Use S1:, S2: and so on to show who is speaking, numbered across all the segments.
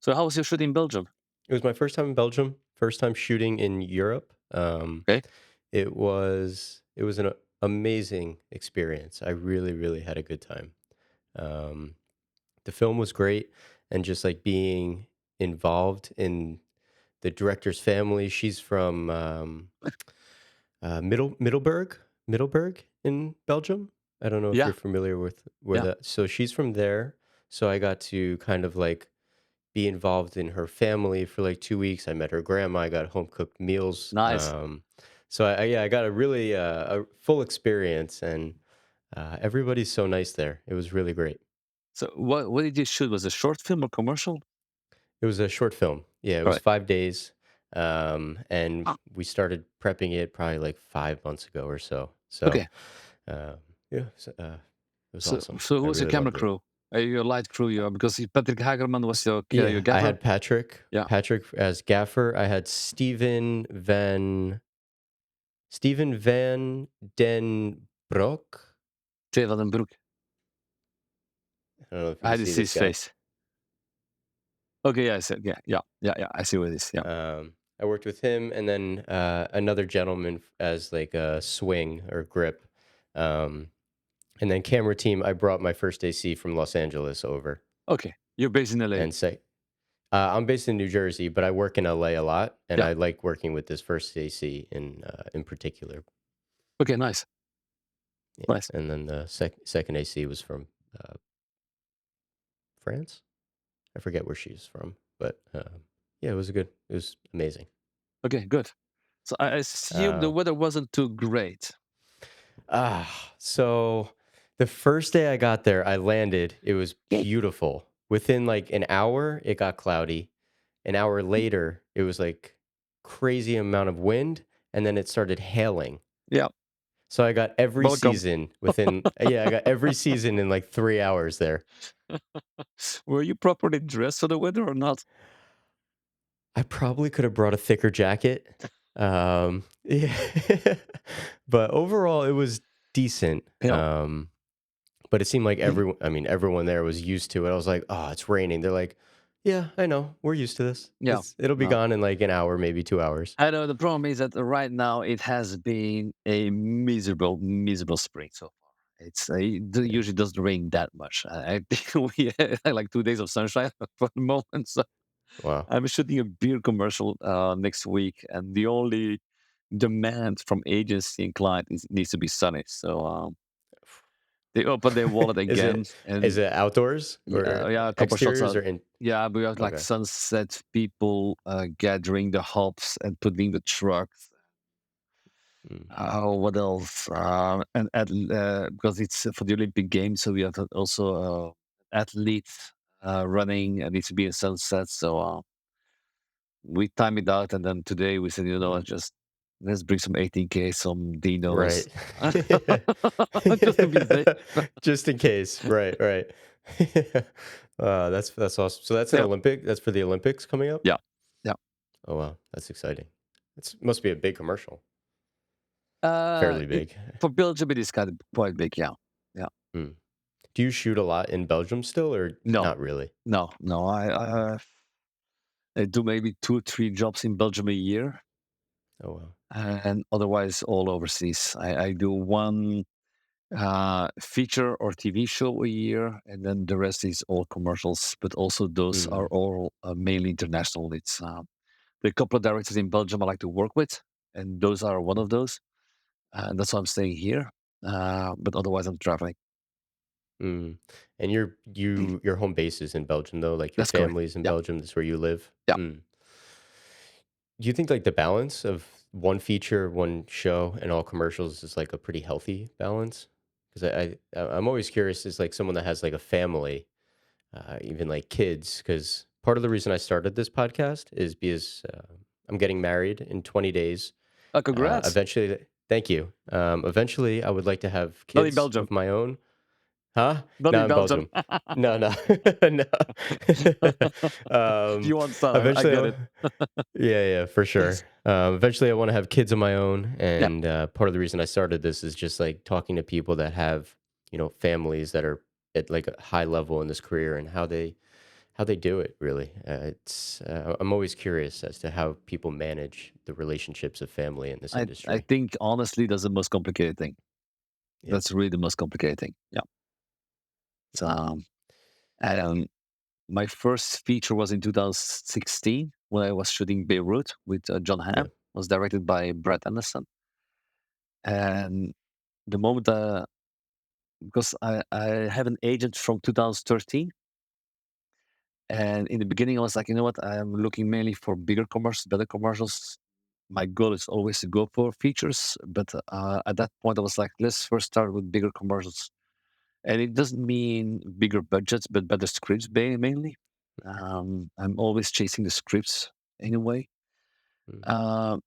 S1: So how was your shoot in Belgium?
S2: It was my first time in Belgium, first time shooting in Europe.
S1: Okay.
S2: It was an amazing experience. I really, really had a good time. Um, the film was great, and just like being involved in the director's family. She's from Middelburg in Belgium. I don't know if
S1: Yeah.
S2: you're familiar with where
S1: Yeah.
S2: that. So she's from there. So I got to kind of like be involved in her family for like 2 weeks. I met her grandma. I got home cooked meals.
S1: Nice.
S2: So I got a really a full experience, and everybody's so nice there. It was really great.
S1: So what did you shoot? Was it a short film or commercial?
S2: It was a short film. Yeah, it
S1: All
S2: was
S1: right.
S2: 5 days, and
S1: Ah,
S2: we started prepping it probably like 5 months ago or so. So
S1: okay.
S2: uh, yeah, it was
S1: So
S2: awesome.
S1: so who
S2: I
S1: was your
S2: really
S1: camera
S2: loved it.
S1: crew? Your light crew, because Patrick Hagerman was your
S2: Yeah, I
S1: gaffer?
S2: had
S1: Yeah.
S2: Patrick as gaffer. I had Steven Van Den Broek.
S1: Jay van den Broek.
S2: I don't know if you
S1: I
S2: can
S1: had to
S2: see
S1: see
S2: this
S1: his
S2: guy.
S1: face. Okay, yeah, I said, yeah. I see what it is. Yeah.
S2: I worked with him, and then another gentleman as like a swing or grip. Um, and then camera team, I brought my first AC from Los Angeles over.
S1: Okay. You're based in LA.
S2: And say, I'm based in New Jersey, but I work in LA a lot, and
S1: Yeah.
S2: I like working with this first AC in particular.
S1: Okay, nice.
S2: Yeah,
S1: Nice.
S2: and then the second AC was from uh, France. I forget where she's from, but yeah, it was amazing.
S1: Okay, good. So I assume the
S2: Uh,
S1: weather wasn't too great.
S2: so the first day I got there, I landed. It was
S1: Okay.
S2: beautiful. Within like an hour, it got cloudy. An hour later, it was like crazy amount of wind, and then it started hailing.
S1: Yeah.
S2: So I got every
S1: Welcome.
S2: season within yeah, I got every season in like 3 hours there.
S1: Were you properly dressed for the weather or not?
S2: I probably could have brought a thicker jacket. Yeah. But overall, it was decent.
S1: Yeah.
S2: But it seemed like everyone there was used to it. I was like, "Oh, it's raining." They're like, "Yeah, I know. We're used to this.
S1: Yeah.
S2: It'll be
S1: No.
S2: gone in like an hour, maybe 2 hours."
S1: I know the problem is that right now it has been a miserable, miserable spring so far. It
S2: Yeah.
S1: usually doesn't rain that much. I think we had like 2 days of sunshine for the moment. So
S2: Wow.
S1: I'm shooting a beer commercial next week, and the only demand from agency and client needs to be sunny. So they open their wallet
S2: Is
S1: again,
S2: it
S1: and
S2: outdoors or
S1: yeah, a couple shots
S2: exteriors
S1: out.
S2: or in
S1: Yeah, we have like
S2: okay.
S1: sunset people gathering the hops and putting the trucks.
S2: Mm,
S1: What else? And because it's for the Olympic Games, so we have also athletes running. It needs to be a sunset, so we time it out. And then today we said,
S2: mm.
S1: just let's bring some 18K, some dinos,
S2: Right.
S1: just to be safe.
S2: Just in case. Right, right. That's awesome. So
S1: Yeah,
S2: that's for the Olympics coming up?
S1: yeah, yeah.
S2: Oh, wow, that's exciting. It's must be a big commercial. Fairly
S1: It
S2: big.
S1: for Belgium, it is kind of quite big. Yeah, yeah.
S2: Mm. Do you shoot a lot in Belgium still or
S1: No,
S2: not really?
S1: no. I do maybe 2 or 3 jobs in Belgium a year,
S2: Oh, wow.
S1: and otherwise all overseas. I do one feature or TV show a year, and then the rest is all commercials. But also those are
S2: Mm,
S1: all mainly international. It's the couple of directors in Belgium I like to work with, and those are one
S2: mm,
S1: of those. And that's why I'm staying here. But otherwise, I'm traveling.
S2: mm. And your home base is in Belgium, though? Like, your
S1: That's correct.
S2: family's in
S1: Yeah,
S2: Belgium, that's where you live?
S1: yeah.
S2: Mm. Do you think, like, the balance of one feature, one show, and all commercials is, like, a pretty healthy balance? 'Cause I'm always curious as, like, someone that has, like, a family, even, like, kids. Because part of the reason I started this podcast is because, I'm getting married in 20 days.
S1: Congrats.
S2: Eventually thank you. Eventually, I would like to have
S1: Not in
S2: kids
S1: Belgium.
S2: of my own. Huh?
S1: Not
S2: Not
S1: in
S2: in
S1: Belgium.
S2: Belgium. No, no. No. Um,
S1: You want son? I
S2: eventually,
S1: get it.
S2: yeah, yeah, for sure. Eventually, I want to have kids of my own,
S1: Yeah.
S2: and part of the reason I started this is just like talking to people that have, families that are at like a high level in this career and how they how they do it really. I'm always curious as to how people manage the relationships of family in this
S1: I
S2: industry.
S1: think honestly that's the most complicated thing.
S2: Yeah.
S1: That's really the most complicated thing. Yeah. So, and my first feature was in 2016 when I was shooting Beirut with John Hamm.
S2: Yeah.
S1: It was directed by Brett Anderson. And the moment, because I have an agent from 2013, and in the beginning I was like, you know what, I'm looking mainly for bigger commercials, better commercials. My goal is always to go for features, but at that point I was like, let's first start with bigger commercials. And it doesn't mean bigger budgets, but better scripts mainly. I'm always chasing the scripts anyway.
S2: Mm,
S1: Uh,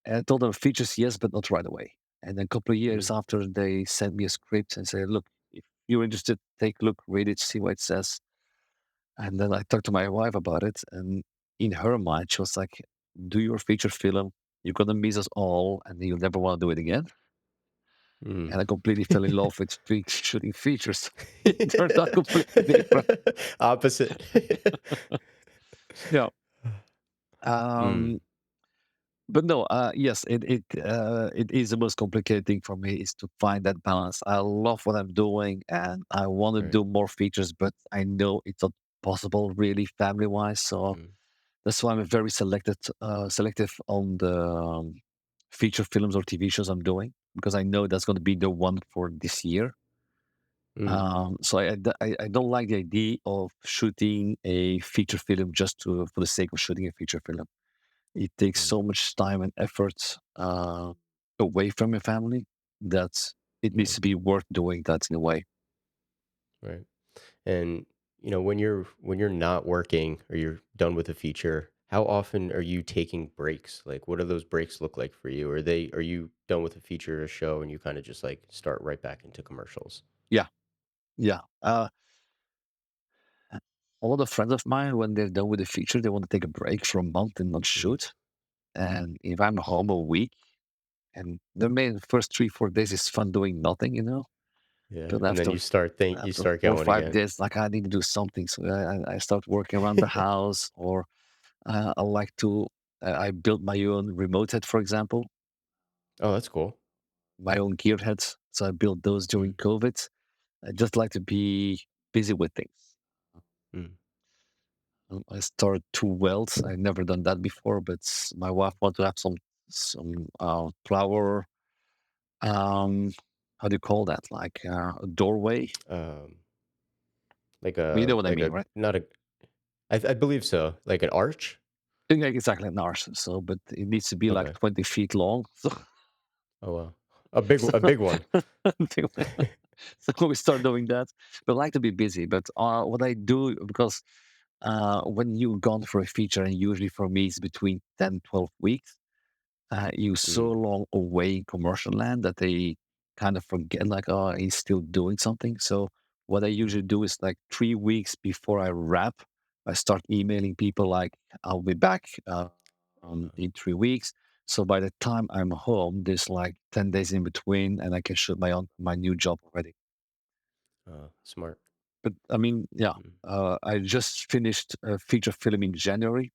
S1: and I told them features, yes, but not right away. And then a couple of years
S2: mm,
S1: after, they sent me a script and said, look, if you're interested, take a look, read it, see what it says. And then I talked to my wife about it. And in her mind, she was like, do your feature film. You're going to miss us all and you'll never want to do it again.
S2: mm.
S1: And I completely fell in love with shooting features. It turned out completely different.
S2: Opposite.
S1: Yeah.
S2: Mm,
S1: Um, but no, yes, it is the most complicated thing for me is to find that balance. I love what I'm doing, and I want to
S2: right.
S1: do more features, but I know it's not possible really family wise. So
S2: Mm,
S1: that's why I'm very selective on the feature films or TV shows I'm doing because I know that's going to be the one for this year.
S2: mm,
S1: So I don't like the idea of shooting a feature film just for the sake of shooting a feature film. It takes
S2: mm,
S1: so much time and effort away from your family that it needs
S2: right,
S1: to be worth doing that in a way.
S2: right. And when you're not working or you're done with a feature, how often are you taking breaks? Like, what do those breaks look like for you? Are you done with a feature or show and you kind of just like start right back into commercials?
S1: Yeah, yeah. A lot of friends of mine, when they're done with the feature, they want to take a break for a month and not
S2: Mm,
S1: shoot. And if I'm home a week, and the main first 3 4 days is fun doing nothing,
S2: yeah,
S1: But
S2: and then you
S1: after
S2: start
S1: four or
S2: going
S1: five
S2: again.
S1: days, like I need to do something, so I start working around the house, or I like to. I built my own remote head, for example,
S2: Oh, that's cool.
S1: my own gear heads. So I built those during
S2: Mm,
S1: COVID. I just like to be busy with things.
S2: mm.
S1: I started two welds. I never done that before, but my wife wanted to have some flower. Um, how do you call that? Like a doorway.
S2: Um,
S1: You know what I
S2: like
S1: mean,
S2: a
S1: right?
S2: not a I believe so. Like an arch.
S1: Yeah, exactly an arse. So, but it needs to be like
S2: Okay.
S1: 20 feet long.
S2: Oh wow,
S1: So,
S2: a big one.
S1: so we start doing that. But I like to be busy. But what I do, because when you've gone for a feature, and usually for me it's between 10, 12 weeks, you're so
S2: Mm,
S1: long away in commercial land that they kind of forget, like, oh, he's still doing something. So what I
S2: mm,
S1: usually do is like 3 weeks before I wrap, I start emailing people like, I'll be back in 3 weeks. So by the time I'm home, there's like 10 days in between and I can shoot my new job already.
S2: smart.
S1: But I mean, yeah,
S2: Mm,
S1: I just finished a feature film in January.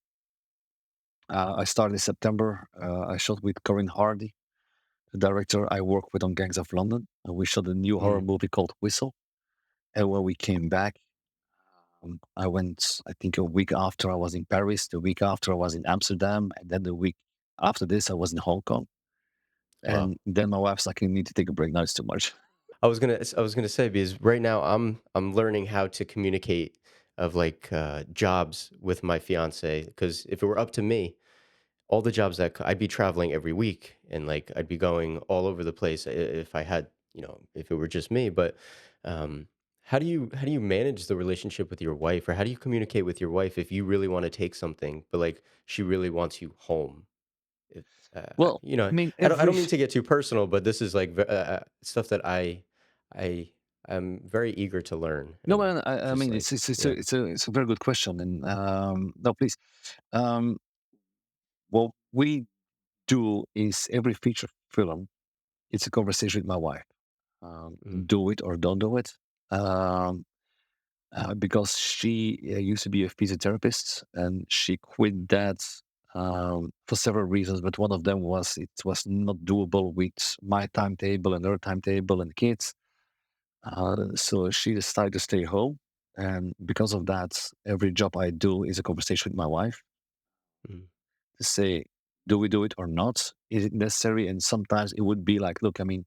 S1: I started in September. I shot with Corinne Hardy, the director I work with on Gangs of London. And we shot a new horror
S2: mm.
S1: movie called Whistle. And when we came back, I went, I think a week after I was in Paris, the week after I was in Amsterdam, and then the week after this I was in Hong Kong.
S2: Wow.
S1: And then my wife's like, you need to take a break. Now it's too much.
S2: I was gonna say because right now I'm learning how to communicate of like jobs with my fiance because if it were up to me, all the jobs I'd be traveling every week and like I'd be going all over the place if I had if it were just me. But um, how do you manage the relationship with your wife or how do you communicate with your wife if you really want to take something but like she really wants you home? If,
S1: Well, I mean,
S2: I
S1: every
S2: don't mean to get too personal, but this is like stuff that I am very eager to learn
S1: no,
S2: and
S1: man. I
S2: just
S1: mean,
S2: like yeah.
S1: it's a very good question. And no, please. Um, what we do is every feature film. It's a conversation with my wife.
S2: Mm,
S1: Do it or don't do it. Um, because she used to be a physiotherapist and she quit that for several reasons. But one of them was it was not doable with my timetable and her timetable and kids. So she decided to stay home. And because of that, every job I do is a conversation with my wife
S2: Mm,
S1: to say, do we do it or not? Is it necessary? And sometimes it would be like, look, I mean,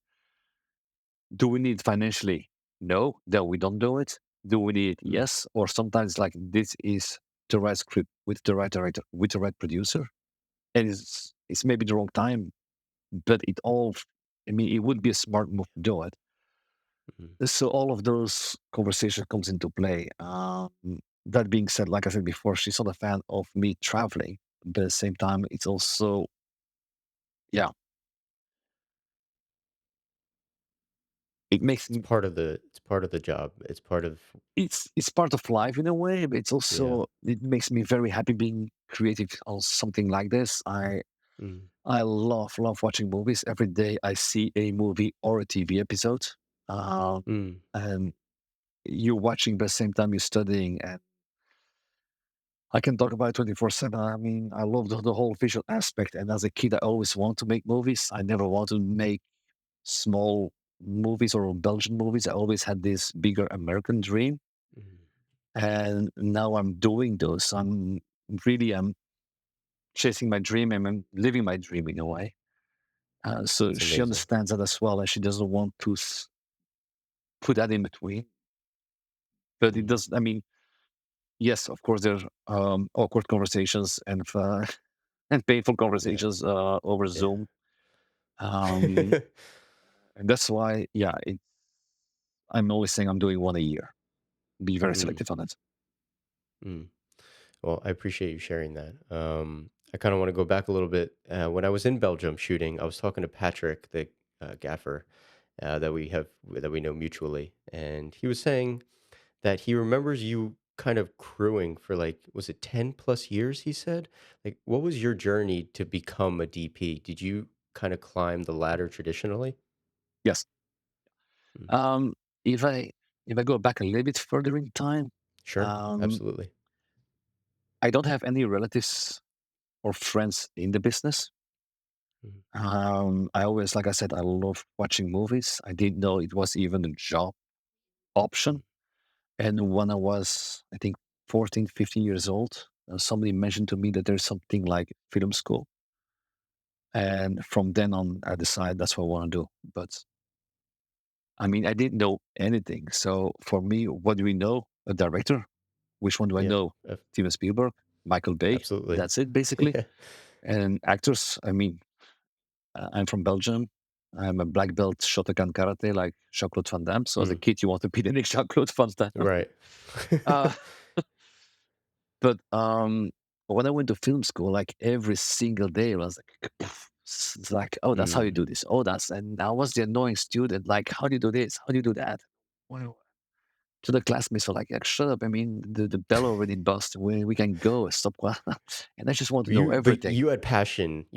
S1: do we need it financially? No, then we don't do it. Do we need it?
S2: mm,
S1: Yes. Or sometimes like this is the right script with the right director, with the right producer. And it's maybe the wrong time, but it all I mean, it would be a smart move to do it.
S2: mm.
S1: So all of those conversation comes into play. That being said, like I said before, she's not a fan of me traveling. But at the same time, it's also yeah, it makes me
S2: It's part of the job. It's part of
S1: it's part of life in a way, but it's
S2: yeah.
S1: also it makes me very happy being creative on something like this.
S2: Mm,
S1: I love watching movies. Every day I see a movie or a TV episode. Um,
S2: mm,
S1: and you're watching, but at the same time you're studying, and I can talk about it 24/7. I mean, I love the whole visual aspect. And as a kid, I always want to make movies. I never want to make small movies or Belgian movies. I always had this bigger American dream.
S2: mm.
S1: And now I'm doing those. I'm chasing my dream and I'm living my dream in a way. So
S2: That's
S1: she
S2: amazing.
S1: understands that as well, and she doesn't want to put that in between. But it
S2: Mm,
S1: does. I mean, yes, of course, there's awkward conversations and and painful
S2: yeah,
S1: conversations over
S2: yeah.
S1: Zoom. Um, and that's why, yeah, I'm always saying I'm doing one a year. Be very
S2: Mm,
S1: selective on it.
S2: mm. Well, I appreciate you sharing that. I kind of want to go back a little bit. When I was in Belgium shooting, I was talking to Patrick, the gaffer that we know mutually, and he was saying that he remembers you kind of crewing for like, was it 10 plus years? He said, like, what was your journey to become a DP? Did you kind of climb the ladder traditionally?
S1: Yes.
S2: Mm.
S1: Um, if I go back a little bit further in time,
S2: Sure,
S1: um,
S2: absolutely.
S1: I don't have any relatives or friends in the business.
S2: Mm,
S1: I always, like I said, I love watching movies. I didn't know it was even a job
S2: mm,
S1: option. And when I was, I think, 14, 15 years old, somebody mentioned to me that there's something like film school. And from then on, I decided that's what I want to do. But I mean, I didn't know anything. So for me, what do we know? A director. Which one do I
S2: yeah,
S1: know? Steven Spielberg, Michael Bay.
S2: absolutely.
S1: That's it, basically.
S2: Yeah.
S1: And actors, I mean, I'm from Belgium. I'm a black belt Shotokan karate, like Jean-Claude Van Damme. So as a
S2: Mm,
S1: kid, you want to be the next Jean-Claude Van Damme.
S2: right.
S1: Uh, but when I went to film school, like every single day, I was like, it's like, oh, that's how you
S2: Mm.
S1: do this. Oh, that's, and I was the annoying student. Like, how do you do this? How do you do that? Well, to the classmates were like, yeah, shut up. I mean, the bell already bust. We can go. Stop. And I just want to know
S2: But
S1: everything.
S2: you had passion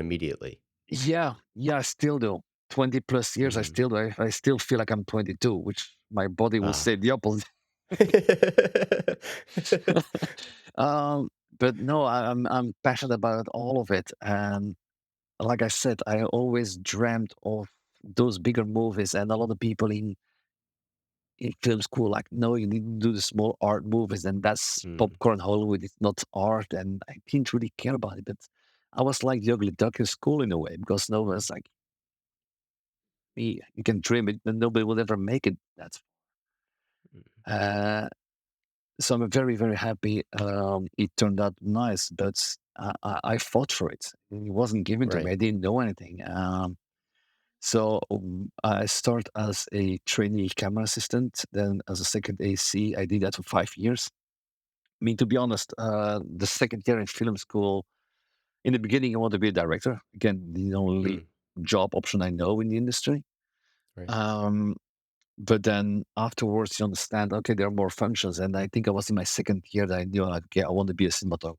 S2: immediately.
S1: Yeah, yeah, I still do. 20 plus years, I
S2: Mm.
S1: still do. I still feel like I'm 22, which my body will say
S2: Ah.
S1: the opposite. um, but no, I'm passionate about all of it. And like I said, I always dreamt of those bigger movies, and a lot of people in film school like, no, you need to do the small art movies, and that's
S2: Mm,
S1: popcorn Hollywood. It's not art, and I didn't really care about it. But I was like the ugly duck in school in a way because no one was like me. You can dream it, but nobody will ever make it. That's
S2: mm,
S1: uh, so I'm very very happy. It turned out nice, but I fought for it. It wasn't given to me.
S2: right.
S1: I didn't know anything. So I started as a trainee camera assistant, then as a second AC. I did that for 5 years. I mean, to be honest, the second year in film school, in the beginning, I wanted to be a director. Again, the only
S2: Mm,
S1: job option I know in the industry.
S2: right.
S1: Um, but then afterwards, you understand, okay, there are more functions. And I think I was in my second year that I knew, like, okay, I want to be a cinematographer.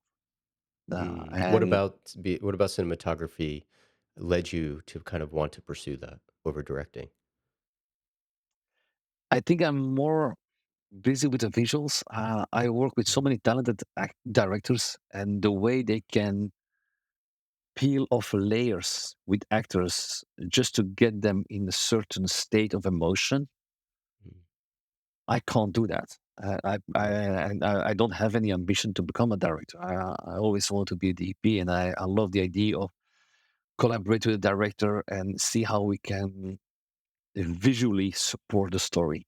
S2: Mm.
S1: And
S2: What about cinematography led you to kind of want to pursue that over directing?
S1: I think I'm more. busy with the visuals. I work with so many talented directors, and the way they can peel off layers with actors just to get them in a certain state of emotion.
S2: Mm,
S1: I can't do that.
S2: mm,
S1: I don't have any ambition to become a director. I always want to be a DP, and I love the idea of collaborate with the director and see how we can visually support the story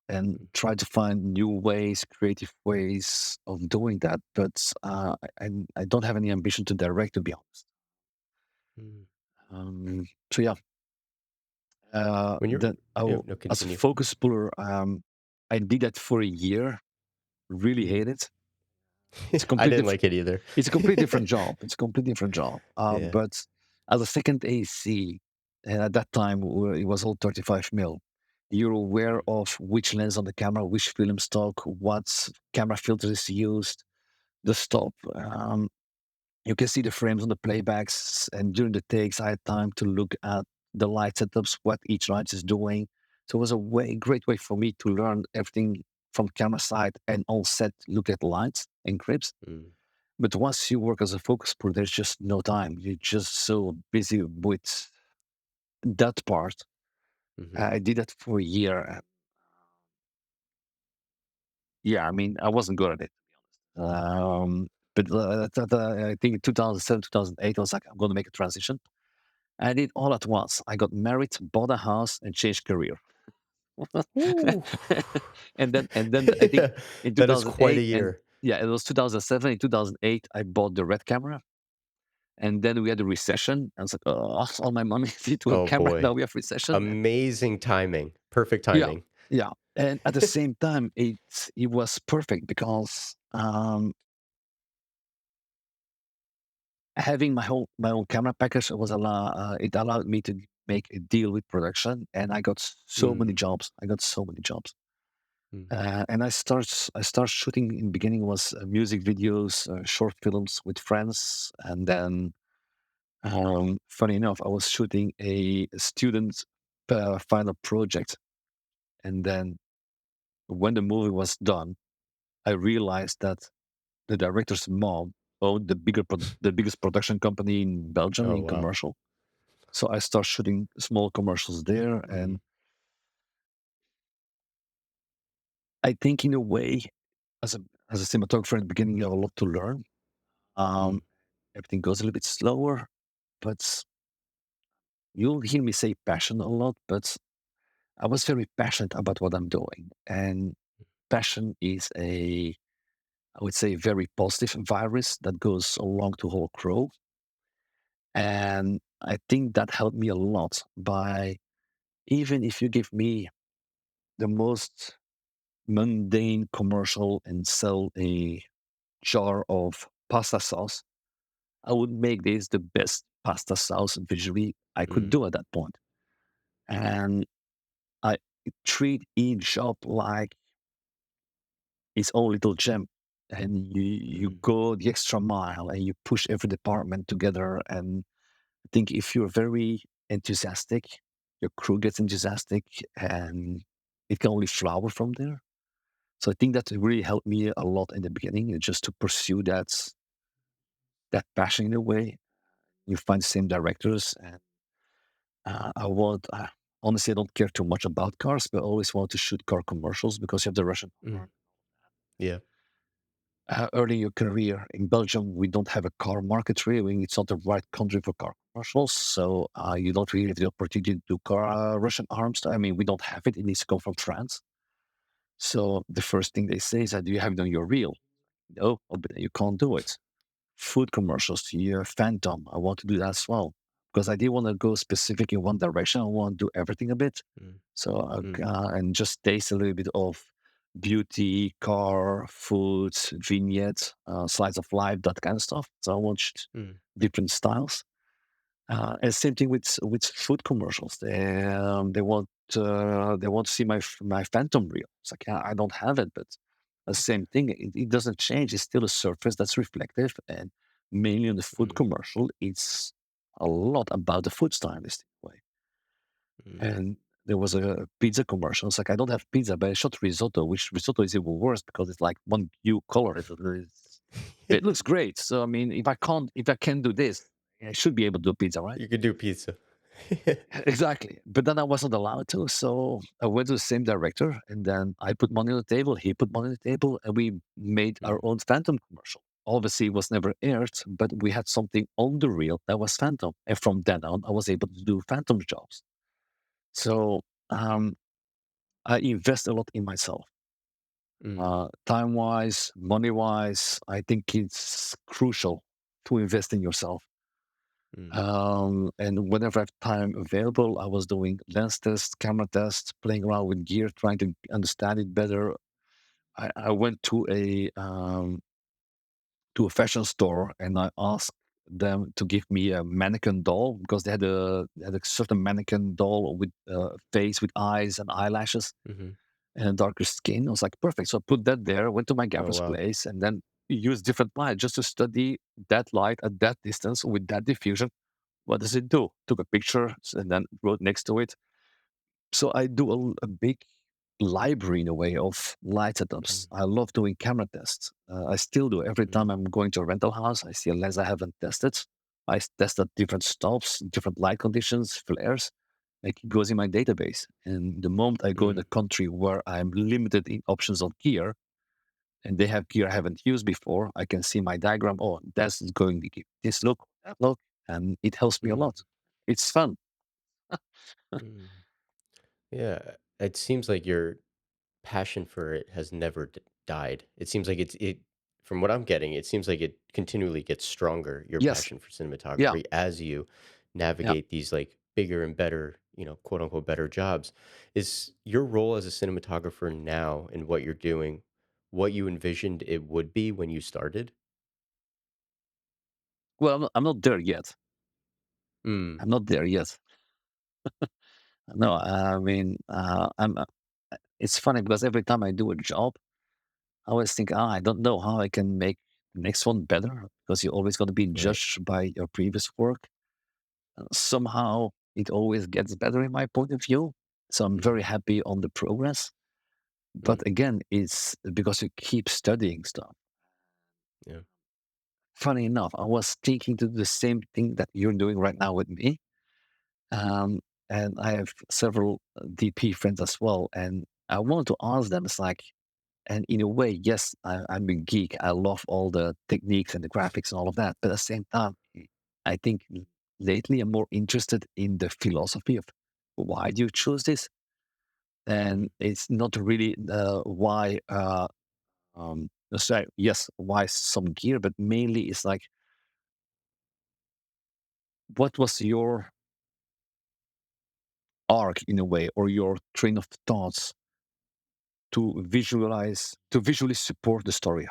S1: and
S2: mm,
S1: try to find new ways, creative ways of doing that. But I don't have any ambition to direct, to be honest.
S2: mm.
S1: So yeah,
S2: When you're
S1: then
S2: yeah, no,
S1: as a
S2: continue.
S1: focus puller, I did that for a year. Really
S2: Mm.
S1: hate it. It's a
S2: I
S1: complete
S2: didn't
S1: different.
S2: like it either.
S1: It's a completely different job. It's a completely different job.
S2: Yeah.
S1: But as a second AC, and at that time it was all 35 mil. You're aware
S2: Mm,
S1: of which lens on the camera, which film stock, what camera filter is used, the stop. You can see the frames on the playbacks, and during the takes, I had time to look at the light setups, what each light is doing. So it was a great way for me to learn everything from camera side and on set. Look at lights and grips.
S2: mm,
S1: But once you work as a focus puller, there's just no time. You're just so busy with that part.
S2: mhm.
S1: I did that for a year. Yeah, I mean, I wasn't good at it. But I think in 2007, 2008, I was like, I'm going to make a transition. I did all at once. I got married, bought a house, and changed career.
S2: Ooh.
S1: And then I think in
S2: That is quite a
S1: 2008 and
S2: year.
S1: yeah, it was 2007. In 2008, I bought the red camera. And then we had a recession. I was like, oh, all my money into a
S2: Oh,
S1: camera. Now
S2: boy.
S1: we have recession. And
S2: Amazing timing. Perfect
S1: yeah,
S2: timing.
S1: yeah. And at the same time, it was perfect because having my own camera package it allowed me to make a deal with production, and I got so many
S2: Mm,
S1: jobs. I got so many jobs.
S2: mm,
S1: And I start shooting in the beginning was music videos, short films with friends, and then funny enough, I was shooting a student final project, and then when the movie was done, I realized that the director's mom owned the biggest production company in Belgium
S2: oh,
S1: in
S2: wow.
S1: commercial. So I start shooting small commercials there, and
S2: Mm,
S1: I think in a way, as a as a cinematographer in the beginning, you have a lot to learn.
S2: mm,
S1: Um, Everything goes a little bit slower, but you'll hear me say passion a lot, but I was very passionate about what I'm doing. And passion is I would say, very positive virus that goes along to whole crew. And I think that helped me a lot by even if you give me the most mundane commercial and sell a jar of pasta sauce, I would make this the best pasta sauce visually I could
S2: mm,
S1: do at that point. And I treat each job like its own little gem. And you
S2: mm,
S1: go the extra mile and you push every department together. And I think if you're very enthusiastic, your crew gets enthusiastic, and it can only flower from there. So I think that really helped me a lot in the beginning, just to pursue that passion in a way. You find the same directors, and I want. Honestly, I don't care too much about cars, but I always want to shoot car commercials because you have the Russian
S2: mm.
S1: horn.
S2: Yeah.
S1: Early in your career in Belgium, we don't have a car market really. It's not the right country for car commercials, so you don't really have the opportunity to do car Russian arms. I mean, we don't have it. It needs to come from France. So the first thing they say is, "Do you have it on your reel?" No, oh, but you can't do it. Food commercials, your Phantom. I want to do that as well because I didn't want to go specific in one direction. I want to do everything a bit.
S2: Mm,
S1: So
S2: mm,
S1: and just taste a little bit of beauty, car, food, vignette, slides of life, that kind of stuff. So I want
S2: mm,
S1: different styles. And same thing with food commercials. They want to see my Phantom reel. It's like, yeah, I don't have it, but the same thing. It doesn't change. It's still a surface that's reflective, and mainly on the food
S2: mm,
S1: commercial, it's a lot about the food stylist way.
S2: mm,
S1: And there was a pizza commercial. It's like I don't have pizza, but I shot risotto, which risotto is even worse because it's like one hue color. It looks great. So I mean, if I can do this, I should be able to do pizza, right?
S2: You could do pizza.
S1: Exactly. But then I wasn't allowed to. So I went to the same director and then I put money on the table. He put money on the table and we made our
S2: Mm,
S1: own Phantom commercial. Obviously, it was never aired, but we had something on the reel that was Phantom. And from then on, I was able to do Phantom jobs. So um, I invest a lot in myself.
S2: mm,
S1: Time wise, money wise, I think it's crucial to invest in yourself.
S2: mm,
S1: And whenever I have time available, I was doing lens tests, camera tests, playing around with gear, trying to understand it better. I went to a fashion store and I asked them to give me a mannequin doll because they had a certain mannequin doll with a face with eyes and eyelashes
S2: mhm.
S1: and darker skin. I was like, perfect. So I put that there, went to my
S2: Oh,
S1: gaffer's
S2: wow.
S1: place, and then used different light just to study that light at that distance with that diffusion. What does it do? Took a picture and then wrote next to it. So I do a big library in a way of light setups.
S2: Mm,
S1: I love doing camera tests. I still do. Every
S2: mm,
S1: time I'm going to a rental house, I see a lens I haven't tested. Test at different stops, different light conditions, flares. Like it goes in my database. And the moment I go in a
S2: mm,
S1: country where I'm limited in options of gear, and they have gear I haven't used before, I can see my diagram. Oh, that's going to give this look, that look, and it helps me a
S2: mm,
S1: lot. It's fun.
S2: mm. Yeah, it seems like your passion for it has never died. It seems like from what I'm getting, it seems like it continually gets stronger, your
S1: Yes.
S2: passion for
S1: Yeah.
S2: cinematography as you
S1: Yeah.
S2: navigate these like bigger and better, quote unquote better jobs. Is your role as a cinematographer now and what you're doing what you envisioned it would be when you started?
S1: Well, I'm not there yet.
S2: Mm,
S1: I'm not there yet. No, I mean, it's funny because every time I do a job, I always think, I don't know how I can make the next one better because you're always going to be
S2: right.
S1: judged by your previous work. Somehow it always gets better in my point of view. So I'm
S2: Mm,
S1: very happy on the progress. But
S2: mm,
S1: again, it's because you keep studying stuff.
S2: yeah.
S1: Funny enough, I was thinking to do the same thing that you're doing right now with me. Um, and I have several DP friends as well. And I wanted to ask them, it's like, and in a way, yes, I'm a geek. I love all the techniques and the graphics and all of that. But at the same time, I think lately I'm more interested in the philosophy of why do you choose this? And
S2: Mm,
S1: it's not really why, sorry, yes, why some gear, but mainly it's like, what was your arc in a way or your train of thoughts to visually support the story?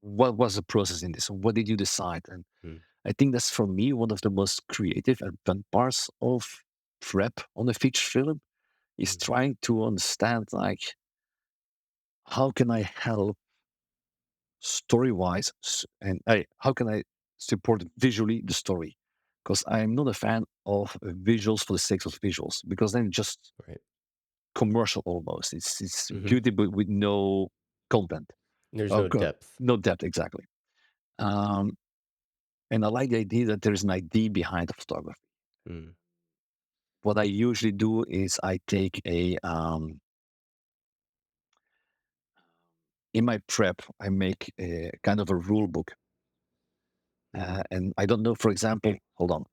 S1: What was the process in this? What did you decide? And
S2: mm,
S1: I think that's for me one of the most creative and fun parts of prep on a feature film is
S2: mm,
S1: trying to understand like how can I help story wise and how can I support visually the story? Because I'm not a fan of visuals for the sake of visuals because then just
S2: right.
S1: commercial almost. It's
S2: Hmm.
S1: beauty but with no content.
S2: There's
S1: Oh
S2: no
S1: god,
S2: depth.
S1: no depth exactly. Um, and I like the idea that there is an idea behind the photography.
S2: Mm,
S1: What I usually do is I take a in my prep I make a kind of a rule book,
S2: mm.
S1: and I don't know. For example, hold on.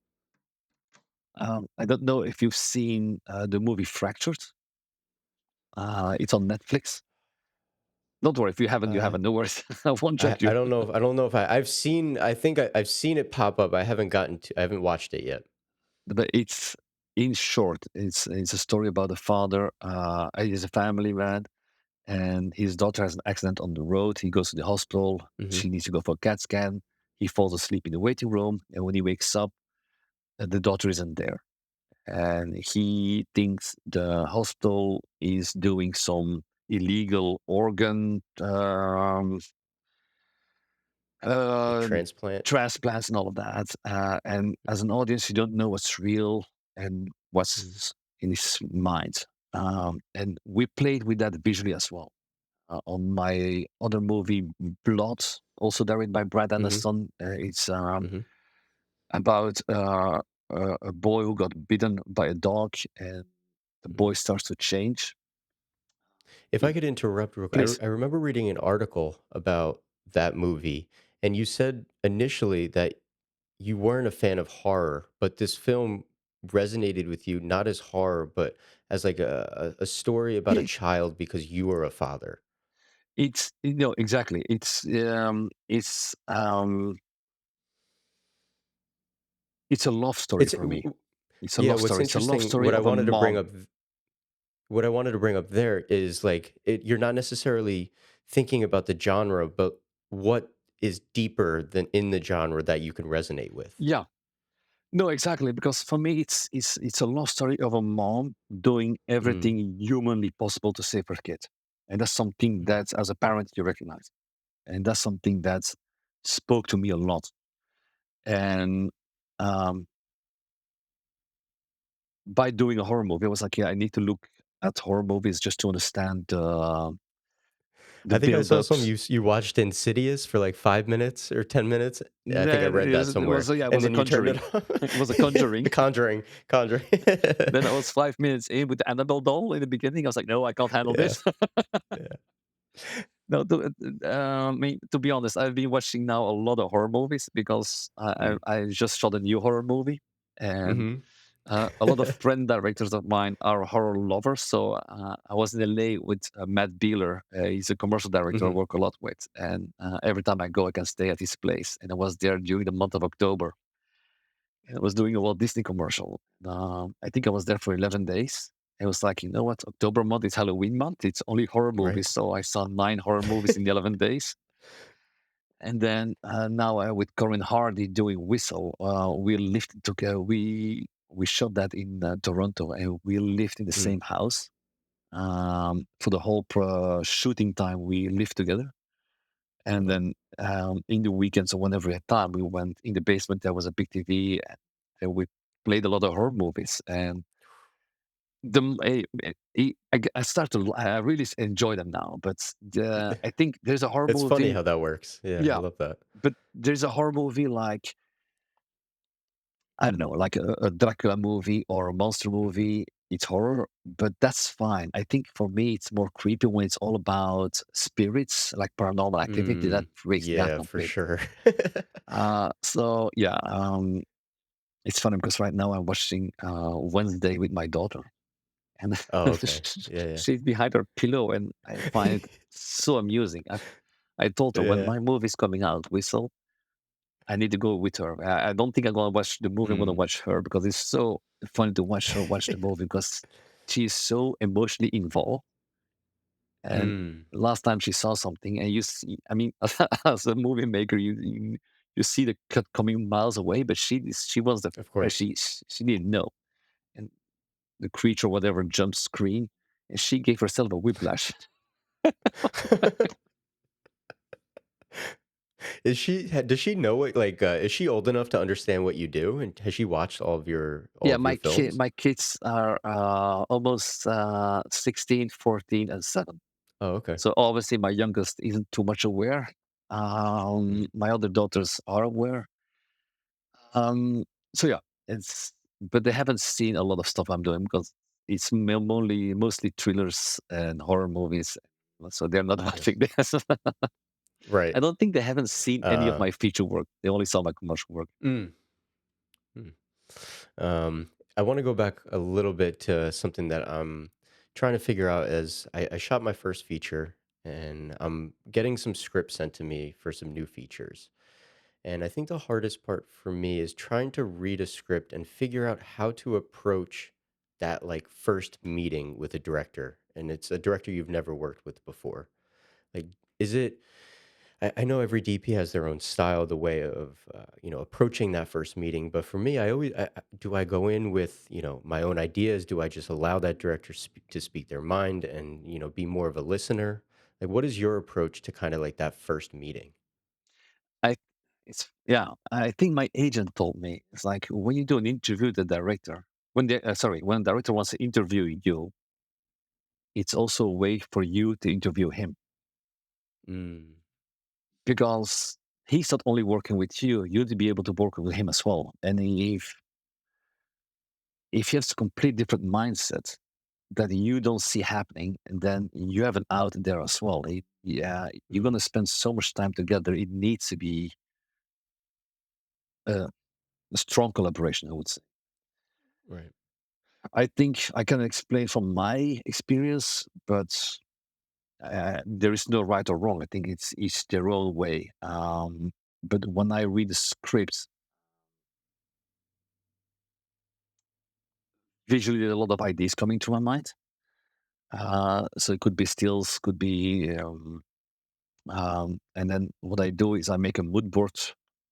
S1: I don't know if you've seen the movie Fractured. It's on Netflix. Don't worry if you haven't. You
S2: Uh,
S1: haven't. No worries. I won't
S2: I
S1: judge you.
S2: I don't know if I've seen I think I've seen it pop up. I haven't watched it yet.
S1: But it's in short, it's a story about a father. He's a family man, and his daughter has an accident on the road. He goes to the hospital.
S2: Mhm.
S1: She needs to go for a CAT scan. He falls asleep in the waiting room, and when he wakes up, the daughter isn't there. And he thinks the hospital is doing some illegal organ
S2: Like
S1: uh,
S2: transplant?
S1: transplants and all of that. And as an audience, you don't know what's real. and
S2: Mm,
S1: what's in his mind. And we played with that visually as well. On my other movie, Blood, also directed by Brad
S2: mhm,
S1: Anderson, it's
S2: mhm.
S1: about a boy who got bitten by a dog, and the
S2: Mhm.
S1: boy starts to change.
S2: If I
S1: It,
S2: could interrupt real quick,
S1: please,
S2: I remember reading an article about that movie, and you said initially that you weren't a fan of horror, but this film resonated with you not as horror, but as like a story about a
S1: yeah,
S2: child because you were a father.
S1: it's exactly. It's a love story
S2: It's
S1: for me. It's a
S2: yeah,
S1: love
S2: what's
S1: story. It's a love
S2: interesting,
S1: story of a mom.
S2: what I wanted to bring up there is like you're not necessarily thinking about the genre, but what is deeper than in the genre that you can resonate with.
S1: Yeah, no, exactly. Because for me, it's a love story of a mom doing
S2: Mm,
S1: everything humanly possible to save her kid, and that's something
S2: mm.
S1: that, as a parent, you recognize, and that's something that spoke to me a lot. And um, by doing a horror movie, I was like, yeah, I need to look at horror movies just to understand the
S2: I think I saw some
S1: build-ups.
S2: you watched Insidious for like 5 minutes or 10 minutes. I think I
S1: No,
S2: read that
S1: it
S2: somewhere,
S1: was yeah, it
S2: and
S1: was a
S2: then you turned it
S1: Conjuring.
S2: off.
S1: It was a Conjuring.
S2: The Conjuring, Conjuring.
S1: Then I was 5 minutes in with the Annabelle doll in the beginning. I was like, no, I can't handle
S2: Yeah,
S1: this.
S2: yeah.
S1: No, I mean, to be honest, I've been watching now a lot of horror movies because
S2: Mm,
S1: I just shot a new horror movie, and
S2: mhm.
S1: a lot of friend directors of mine are horror lovers. So I was in LA with Matt Beeler. He's a commercial director I
S2: Mhm,
S1: work a lot with, and every time I go, I can stay at his place. And I was there during the month of October. And I was doing a Walt Disney commercial. I think I was there for 11 days. It was like, you know what? October month is Halloween month. It's only horror
S2: right.
S1: movies. So I saw 9 horror movies in the 11 days. And then now with Corinne Hardy doing Whistle, we lived together. We shot that in Toronto, and we lived in the
S2: Mm,
S1: same house for the whole shooting time. We lived together, and
S2: wow.
S1: then in the weekends or whenever we had time, we went in the basement. There was a big TV, and we played a lot of horror movies. And I start to I really enjoy them now. But I think there's a horror
S2: It's funny
S1: movie.
S2: how that works. Yeah, I
S1: Yeah,
S2: love that.
S1: but there's a horror movie like, I don't know, like a Dracula movie or a monster
S2: Mhm,
S1: movie. It's horror, but that's fine. I think for me, it's more creepy when it's all about spirits, like paranormal activity. That freaks me out
S2: yeah, for
S1: completely.
S2: sure.
S1: So yeah, it's funny because right now I'm watching Wednesday with my daughter, and
S2: Oh, okay. Yeah, yeah.
S1: she's behind her pillow, and I find it so amusing. I told her when
S2: Yeah.
S1: my movie's coming out, Whistle, I need to go with her. I don't think I'm gonna watch the movie. I'm gonna
S2: Mm.
S1: watch her because it's so funny to watch her watch the movie because she's so emotionally involved. And
S2: Mm,
S1: last time she saw something, and you see, I mean, as a movie maker, you see the cut coming miles away, but she was the
S2: of course.
S1: she didn't know, and the creature whatever jump screen, and she gave herself a whiplash.
S2: Does she know what like, is she old enough to understand what you do, and has she watched all
S1: Yeah,
S2: of your films?
S1: my kids are almost 16, 14, and 7.
S2: Oh, okay.
S1: So obviously, my youngest isn't too much aware.
S2: Mm,
S1: My other daughters are aware. Um, so yeah, it's but they haven't seen a lot of stuff I'm doing because it's mostly thrillers and horror movies. So they're not watching
S2: yes.
S1: this.
S2: Right.
S1: I don't think they haven't seen any of
S2: Uh,
S1: my feature work. They only saw my commercial work.
S2: mm, mm. I wanna go back a little bit to something that I'm trying to figure out as I shot my first feature, and I'm getting some scripts sent to me for some new features. And I think the hardest part for me is trying to read a script and figure out how to approach that like first meeting with a director. And it's a director you've never worked with before. Like, is it, I know every DP has their own style, the way of, approaching that first meeting. But for me, do I go in with, my own ideas? Do I just allow that director to speak their mind and, be more of a listener? Like, what is your approach to kind of like that first meeting?
S1: I it's yeah. I think my agent told me it's like when you do an interview with the director. when a director wants to interview you, it's also a way for you to interview him
S2: Mm,
S1: because he's not only working with you, you to be able to work with him as well. And if he has a complete different mindset that you don't see happening, and then you have an out there as well. Yeah, you're
S2: mm,
S1: gonna spend so much time together. It needs to be a, a strong collaboration, I would say.
S2: right.
S1: I think I can explain from my experience, but there is no right or wrong. I think it's their own way. But when I read the script, visually there are a lot of ideas coming to my mind. So it could be stills, could be, and then what I do is I make a mood board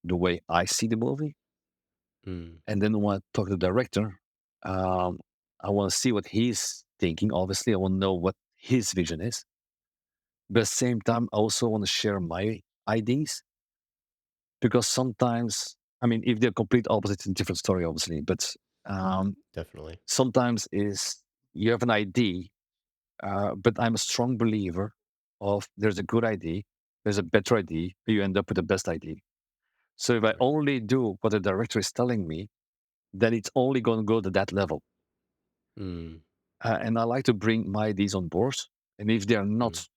S1: the way I see the movie,
S2: Mm,
S1: and then when I talk to the director, um, I want to see what he's thinking. Obviously, I want to know what his vision is. But at the same time, I also want to share my ideas because sometimes, I mean, if they're complete opposites, it's a different story, obviously. But um,
S2: definitely.
S1: sometimes is you have an idea, but I'm a strong believer of there's a good idea, there's a better idea, you end up with the best idea. So if I
S2: Right.
S1: only do what the director is telling me, then it's only going to go to that level.
S2: Mm,
S1: And I like to bring my ideas on board. And if they're
S2: mm,
S1: not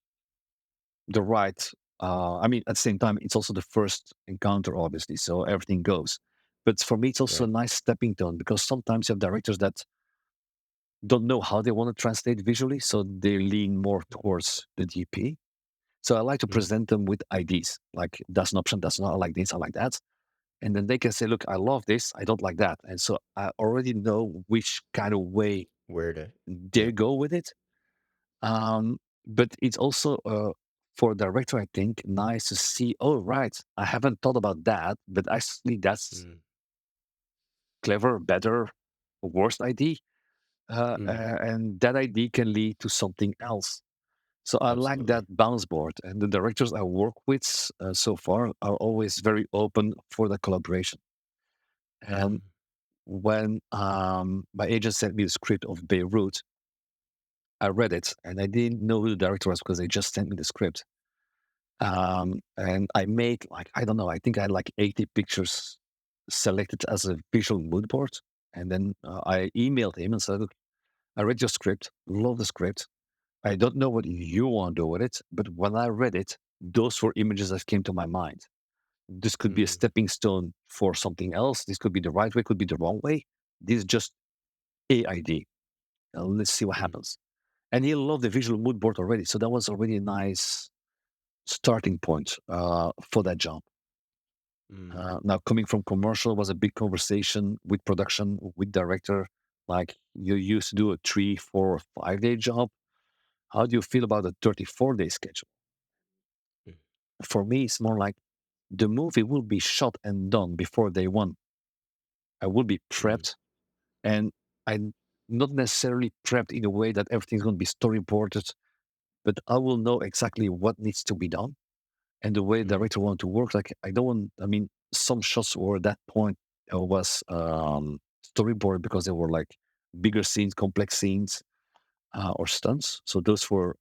S1: the right, I mean, at the same time, it's also the first encounter, obviously, so everything goes. But for me, it's also a
S2: right.
S1: nice stepping stone because sometimes you have directors that don't know how they want to translate visually, so they lean more towards the DP. So I like to
S2: Mm,
S1: present them with ideas, like that's an option, that's not, I like this, I like that. And then they can say, look, I love this, I don't like that. And so I already know which kind of way
S2: where to,
S1: they
S2: yeah.
S1: go with it. But it's also for a director, I think, nice to see, oh, right, I haven't thought about that, but actually that's
S2: Mm,
S1: clever, better, worst idea.
S2: mm,
S1: And that idea can lead to something else. So I like that
S2: absolutely.
S1: bounce board. And the directors I work with so far are always very open for the collaboration. And
S2: Mm,
S1: when my agent sent me the script of Beirut, I read it and I didn't know who the director was because they just sent me the script. And I made like, I don't know, I think I had like 80 pictures selected as a visual mood board. And then I emailed him and said, look, I read your script, love the script. I don't know what you want to do with it, but when I read it, those were images that came to my mind. This could be a
S2: mm,
S1: stepping stone for something else. This could be the right way, could be the wrong way. This is just a idea. Let's see what
S2: mm,
S1: happens. And he loved the visual mood board already. So that was already a nice starting point for that job.
S2: mm.
S1: Now, coming from commercial was a big conversation with production, with director. Like you used to do a 3, 4, 5 day job. How do you feel about a 34-day schedule?
S2: Mm,
S1: For me, it's more like the movie will be shot and done before day one. I will be
S2: mm,
S1: prepped, and I'm not necessarily prepped in a way that everything's going to be storyboarded, but I will know exactly what needs to be done and the way the
S2: mm,
S1: director want to work. Like I don't want. I mean, some shots were at that point was storyboard because they were like bigger scenes, complex scenes, or stunts. So those were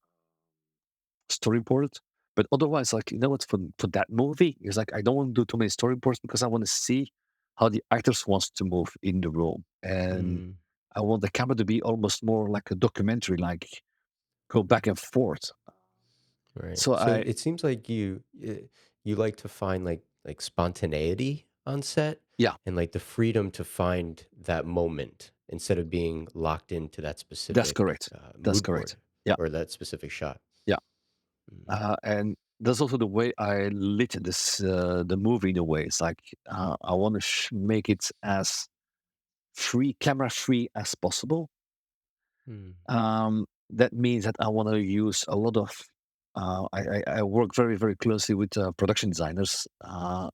S1: storyboarded. But otherwise, like you know what, for that movie, it's like I don't want to do too many storyboards because I want to see how the actors wants to move in the room, and
S2: mm.
S1: I want the camera to be almost more like a documentary, like go back and forth.
S2: Right.
S1: So
S2: So
S1: I,
S2: it seems like you like to find like spontaneity on set
S1: yeah,
S2: and like the freedom to find that moment instead of being locked into that
S1: that's
S2: specific
S1: correct. That's
S2: mood
S1: correct.
S2: board
S1: Yeah,
S2: or that specific shot.
S1: yeah,
S2: Mm,
S1: and that's also the way I lit the movie in a way. It's like I want to make it as free, camera free as possible.
S2: mm,
S1: That means that I want to use a lot of. I work very very closely with production designers.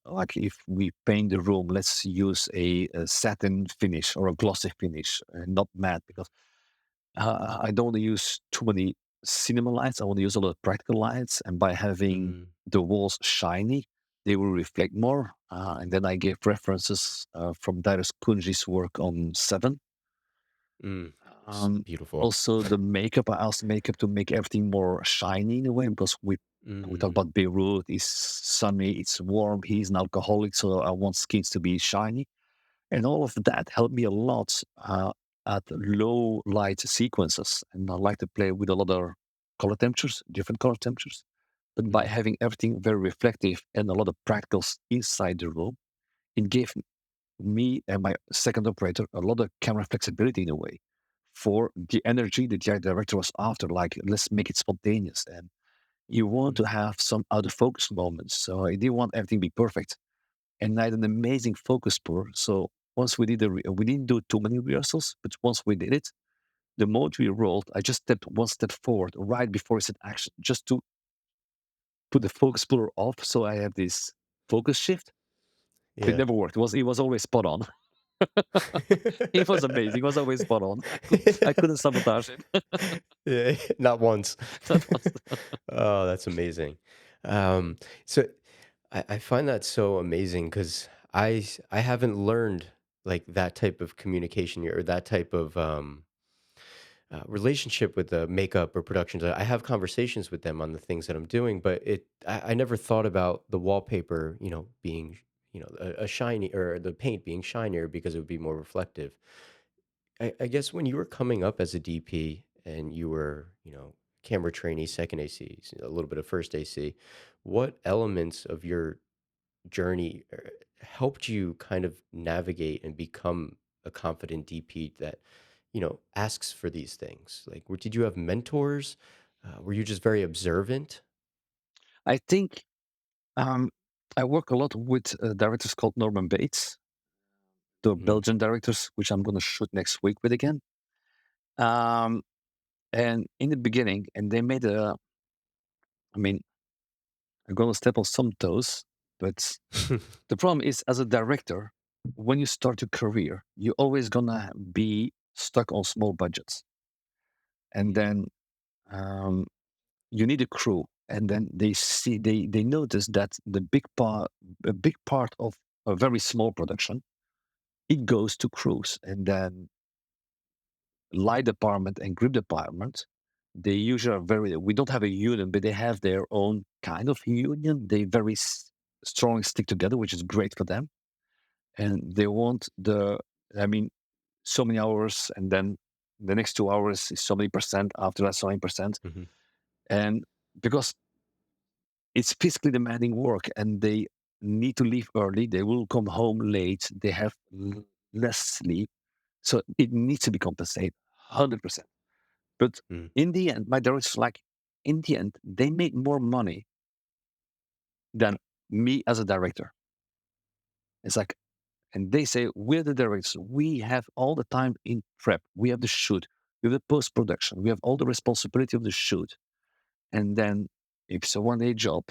S1: Like if we paint the room, let's use a satin finish or a glossy finish, not matte, because I don't want to use too many cinema lights. I want to use a lot of practical lights, and by having
S2: mm,
S1: the walls shiny, they will reflect more. And then I gave references from Darius Kunji's work on Seven,
S2: Mm. It's
S1: Um,
S2: beautiful.
S1: Also, the makeup, I asked makeup to make everything more shiny in a way because we talk
S2: Mm.
S1: about Beirut. It's sunny, it's warm. He's an alcoholic, so I want skins to be shiny, and all of that helped me a lot at low light sequences. And I like to play with a lot of color temperatures, different color temperatures. But by
S2: Mhm.
S1: having everything very reflective and a lot of practicals inside the room, it gave me and my second operator a lot of camera flexibility in a way for the energy that the director was after. Like, let's make it spontaneous. And you want
S2: Mm.
S1: to have some out of focus moments. So I didn't want everything to be perfect. And I had an amazing focus pour. So once we did we didn't do too many rehearsals, but once we did it, the moment we rolled, I just stepped one step forward right before I said action, just to put the focus puller off. So I have this focus shift. But it
S2: Yeah.
S1: never worked. It was always spot on. It was amazing. It was always spot on. I couldn't sabotage it.
S2: Yeah, not once.
S1: That was
S2: Oh, that's amazing. So I find that so amazing because I haven't learned like that type of communication or that type of relationship with the makeup or productions. I have conversations with them on the things that I'm doing, but I never thought about the wallpaper, being a shiny or the paint being shinier because it would be more reflective. I guess when you were coming up as a DP and you were, camera trainee, second AC, a little bit of first AC, what elements of your journey helped you kind of navigate and become a confident DP that, asks for these things? Like, did you have mentors? Were you just very observant?
S1: I think um, I work a lot with directors called Norman Bates, the
S2: Mm.
S1: Belgian directors, which I'm going to shoot next week with again. Um, and in the beginning, and they made I mean, I'm going to step on some toes, but the problem is as a director, when you start your career, you're always going to be stuck on small budgets. And
S2: Mm.
S1: then um, you need a crew. And then they notice that a big part of a very small production, it goes to crews. And then light department and grip department, they usually are very, we don't have a union, but they have their own kind of union. They very strong stick together, which is great for them. And they want I mean, so many hours, and then the next 2 hours is so many percent, after that so many percent.
S2: Mhm.
S1: And because it's physically demanding work and they need to leave early, they will come home late, they have less sleep. So it needs to be compensated 100%. But
S2: Mm.
S1: in the end, my director's like, in the end, they make more money than me as a director. It's like, and they say, we're the directors. We have all the time in prep. We have the shoot. We have the post production. We have all the responsibility of the shoot. And then if it's a 1 day job,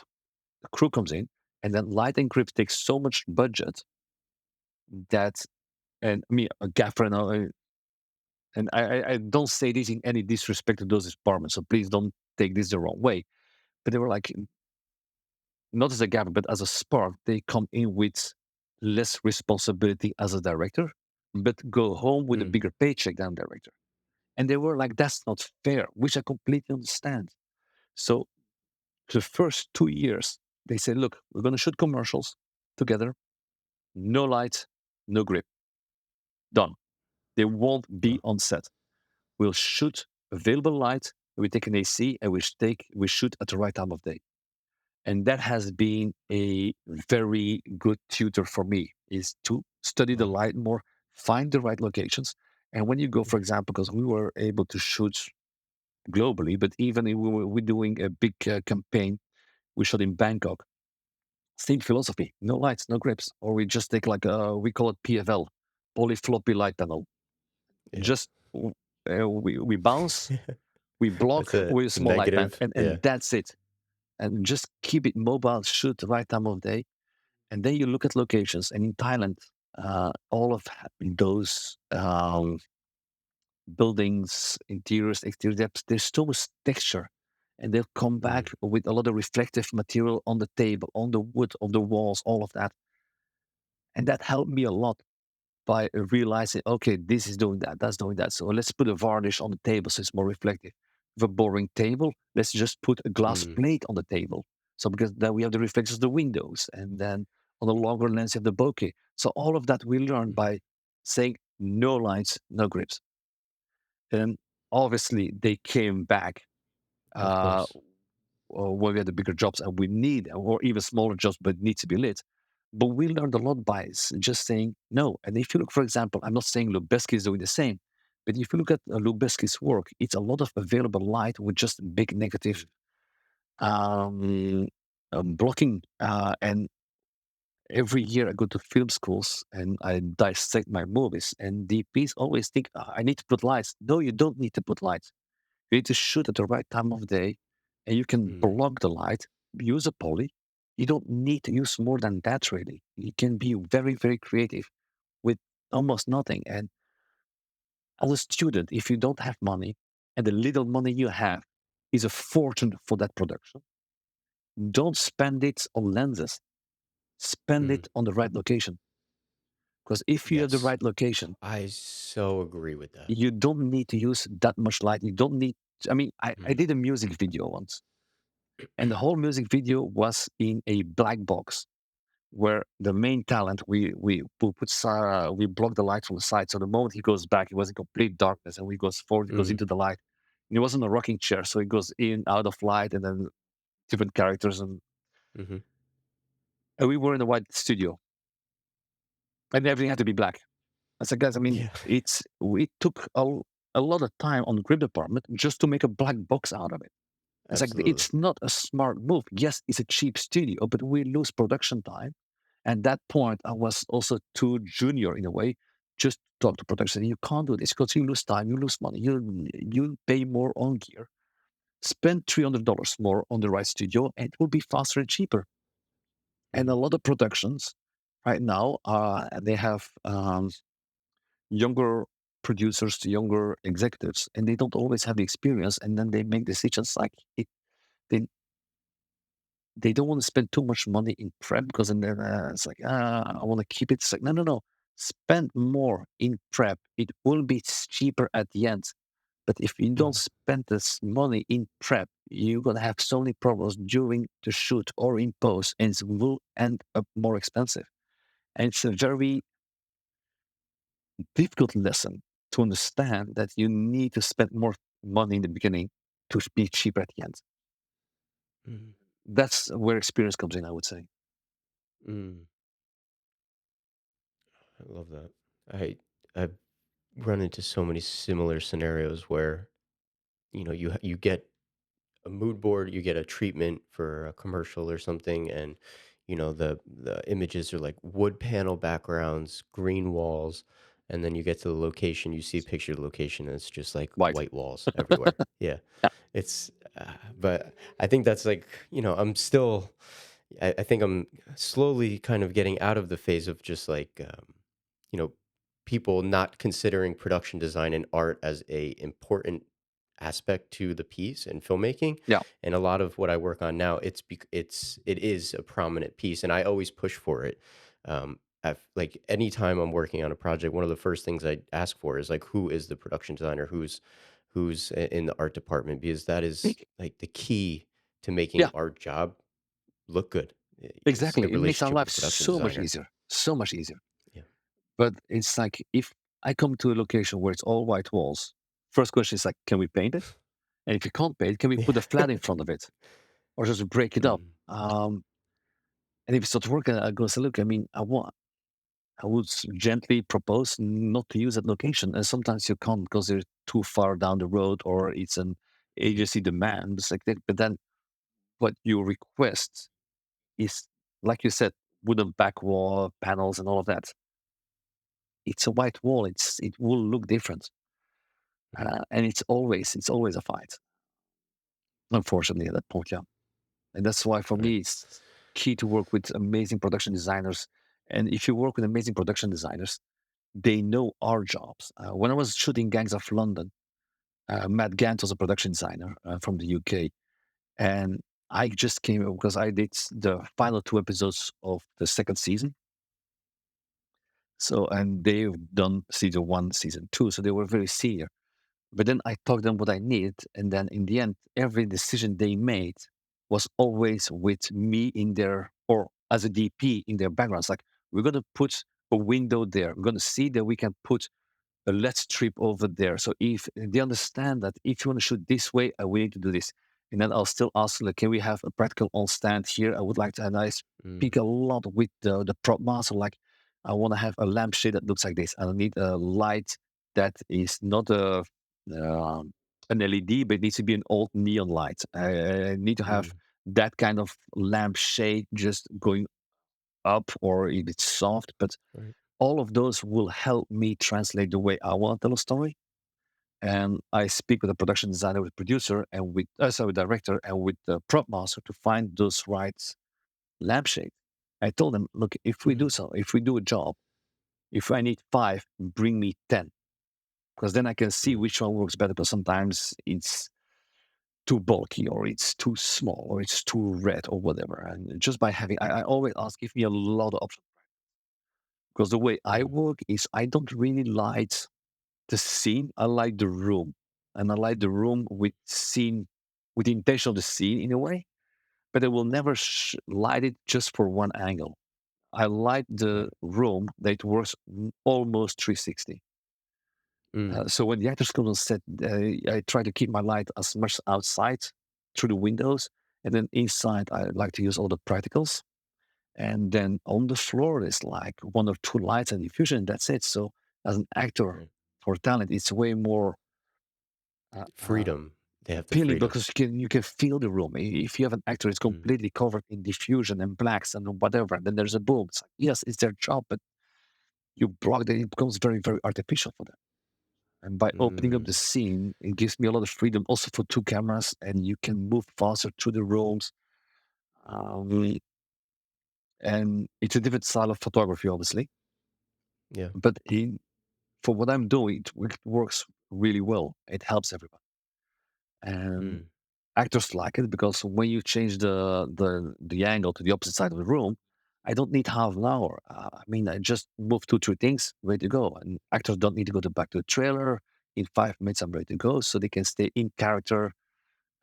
S1: the crew comes in, and then light and grip takes so much budget that, and me, a gaffer, and I don't say this in any disrespect to those departments. So please don't take this the wrong way. But they were like, not as a gaffer, but as a spark, they come in with less responsibility as a director, but go home with a
S2: Mm.
S1: bigger paycheck than director. And they were like, that's not fair, which I completely understand. So the first 2 years, they said, look, we're going to shoot commercials together, no light, no grip, done. They won't be
S2: Wow.
S1: on set. We'll shoot available light, we take an AC, and we shoot at the right time of day. And that has been a very good tutor for me, is to study the
S2: Wow.
S1: light more, find the right locations. And when you go, for
S2: Yeah.
S1: example, because we were able to shoot globally, but even if we're doing a big campaign, we shot in Bangkok. Same philosophy: no lights, no grips, or we just take like we call it PFL, polyfloppy light panel.
S2: Yeah.
S1: Just we bounce, we
S2: That's
S1: block
S2: it.
S1: with a
S2: The
S1: small light band,
S2: negative.
S1: and
S2: Yeah.
S1: that's it. And just keep it mobile, shoot the right time of day. And then you look at locations, and in Thailand, all of those buildings, interiors, exterior depths, there's so much texture. And they'll come back
S2: Mm.
S1: with a lot of reflective material on the table, on the wood, on the walls, all of that. And that helped me a lot. by realizing, okay, this is doing that, that's doing that. So let's put a varnish on the table so it's more reflective. With a boring table, let's just put a glass
S2: Mm,
S1: plate on the table. So because then we have the reflections of the windows, and then on the longer lens you have the bokeh. So all of that we learned
S2: mm.
S1: by saying no lines, no grips. And obviously they came back
S2: Of
S1: uh,
S2: course.
S1: when we had the bigger jobs and we need, or even smaller jobs, but need to be lit. But we learned a lot by just saying no. And if you look, for example, I'm not saying Lubeski is doing the same, but if you look at Lubeski's work, it's a lot of available light with just big negative
S2: Mm,
S1: um, blocking. And every year I go to film schools and I dissect my movies, and DPs always think, "Ah, I need to put lights." No, you don't need to put lights. You need to shoot at the right time of day, and you can
S2: mm,
S1: block the light, use a poly. You don't need to use more than that, really. You can be very, very creative with almost nothing. And as a student, if you don't have money and the little money you have is a fortune for that production, don't spend it on lenses. Spend
S2: mm.
S1: it on the right location. Because if you have the
S2: Yes.
S1: right location,
S2: I so agree with that.
S1: you don't need to use that much light. You don't need, I mean, I
S2: Mm.
S1: did a music video once, and the whole music video was in a black box where the main talent we block the light from the side. So the moment he goes back, it was in complete darkness, and when he goes forward, he goes
S2: Mm,
S1: into the light. And he was in a rocking chair, so he goes in, out of light, and then different characters.
S2: mhm.
S1: And we were in a white studio, and everything had to be black. I said, guys, I mean,
S2: Yeah,
S1: it took a lot of time on the grip department just to make a black box out of it. It's like
S2: absolutely.
S1: it's not a smart move. Yes, it's a cheap studio, but we lose production time. And that point, I was also too junior in a way. Just talk to production. You can't do this because you lose time, you lose money, you pay more on gear. Spend $300 more on the right studio, and it will be faster and cheaper. And a
S2: Mhm,
S1: lot of productions right now, they have younger producers to younger executives, and they don't always have the experience. And then they make decisions like they they don't want to spend too much money in prep because then it's like, I want to keep it. It's like, no, no, no. Spend more in prep. It will be cheaper at the end. But if you don't
S2: mhm,
S1: spend this money in prep, you're going to have so many problems during the shoot or in post, and it will end up more expensive. And it's a very difficult lesson to understand that you need to spend more money in the beginning to be cheaper at the end.
S2: mhm,
S1: That's where experience comes in, I would say.
S2: mm. I love that. I've run into so many similar scenarios where, you get a mood board, you get a treatment for a commercial or something, and the images are like wood panel backgrounds, green walls, and then you get to the location, you see a picture of the location, and it's just like
S1: Right.
S2: white walls everywhere. Yeah,
S1: Yeah.
S2: it's, but I think that's like, I'm still, I think I'm slowly kind of getting out of the phase of just like, you know, people not considering production design and art as a important aspect to the piece and filmmaking.
S1: Yeah.
S2: And a lot of what I work on now, it is a prominent piece, and I always push for it. Like anytime I'm working on a project, one of the first things I ask for is like, who is the production designer? In the art department? Because that is like the key to making
S1: Yeah.
S2: an art job look good. Is a
S1: Exactly. It makes our
S2: relationship with
S1: life
S2: the production
S1: so much
S2: designer.
S1: easier. So much easier.
S2: Yeah.
S1: But it's like if I come to a location where it's all white walls, first question is like, can we paint it? And if you can't paint, can we put a
S2: Yeah.
S1: flat in front of it or just break it up?
S2: Mm,
S1: And if it's not working, I go say, look, I mean, I would gently propose not to use that location. And sometimes you can't because they're too far down the road or it's an
S2: mhm,
S1: agency demand. It's like that. But then what you request is, like you said, wooden back wall panels and all of that. It's a white wall. It will look different,
S2: mhm,
S1: and it's always a fight. Unfortunately, at that point, yeah, and that's why for
S2: right.
S1: me it's key to work with amazing production designers. And if you work with amazing production designers, they know our jobs. When I was shooting Gangs of London, Matt Gant was a production designer from the UK, and I just came because I did the final two episodes of the second season. So, and they've done season one, season two, so they were very senior. But then I told them what I needed, and then in the end, every decision they made was always with me in their or as a DP in their backgrounds. Like, we're gonna put a window there. We're gonna see that we can put a let's trip over there. So if they understand that if you want to shoot this way, we need to do this. And then I'll still ask, like, can we have a practical on stand here? I would like to, and I
S2: Mm,
S1: speak a lot with the prop master. Like, I want to have a lampshade that looks like this. I need a light that is not um, an LED, but it needs to be an old neon light. I need to have
S2: mm,
S1: that kind of lampshade just going up, or if it's soft, but
S2: right.
S1: all of those will help me translate the way I want to tell a story. And I speak with the production designer, with producer, and with sorry, director, and with the prop master to find those right lampshade. I told them, look,
S2: Mm,
S1: if we do a job, if I need five, bring me 10, because then I can see
S2: mm,
S1: which one works better. But sometimes it's too bulky, or it's too small, or it's too red, or whatever. And just by having, I always ask, give me a lot of options, because the way I
S2: mm,
S1: work is I don't really like the scene. I like the room, and I like the room with the intention of the scene in a way. But I will never light it just for one angle. I light the
S2: right.
S1: room that it works almost 360.
S2: Mm,
S1: So when the actors come on set, I try to keep my light as much outside through the windows, and then inside I like to use all the practicals. And then on the floor is like one or two lights and diffusion. That's it. So as an actor
S2: right.
S1: for talent, it's way more uh, uh,
S2: Freedom. They have the
S1: appealing,
S2: freedom.
S1: because you can feel the room. If you have an actor, it's
S2: Mm,
S1: completely covered in diffusion and blacks and whatever. And then there's a boom. It's like, yes, it's their job, but you block that. It becomes very, very artificial for them. And by opening up
S2: mm,
S1: the scene, it gives me a lot of freedom also for two cameras, and you can move faster through the rooms. Um, and it's a different style of photography, obviously.
S2: yeah.
S1: But for what I'm doing, it works really well. It helps everybody. And
S2: Mm,
S1: actors like it, because when you change the angle to the opposite side of the room, I don't need half an hour. I mean, I just move two, three things, ready to go. And actors don't need to go back to the trailer. In 5 minutes, I'm ready to go, so they can stay in character.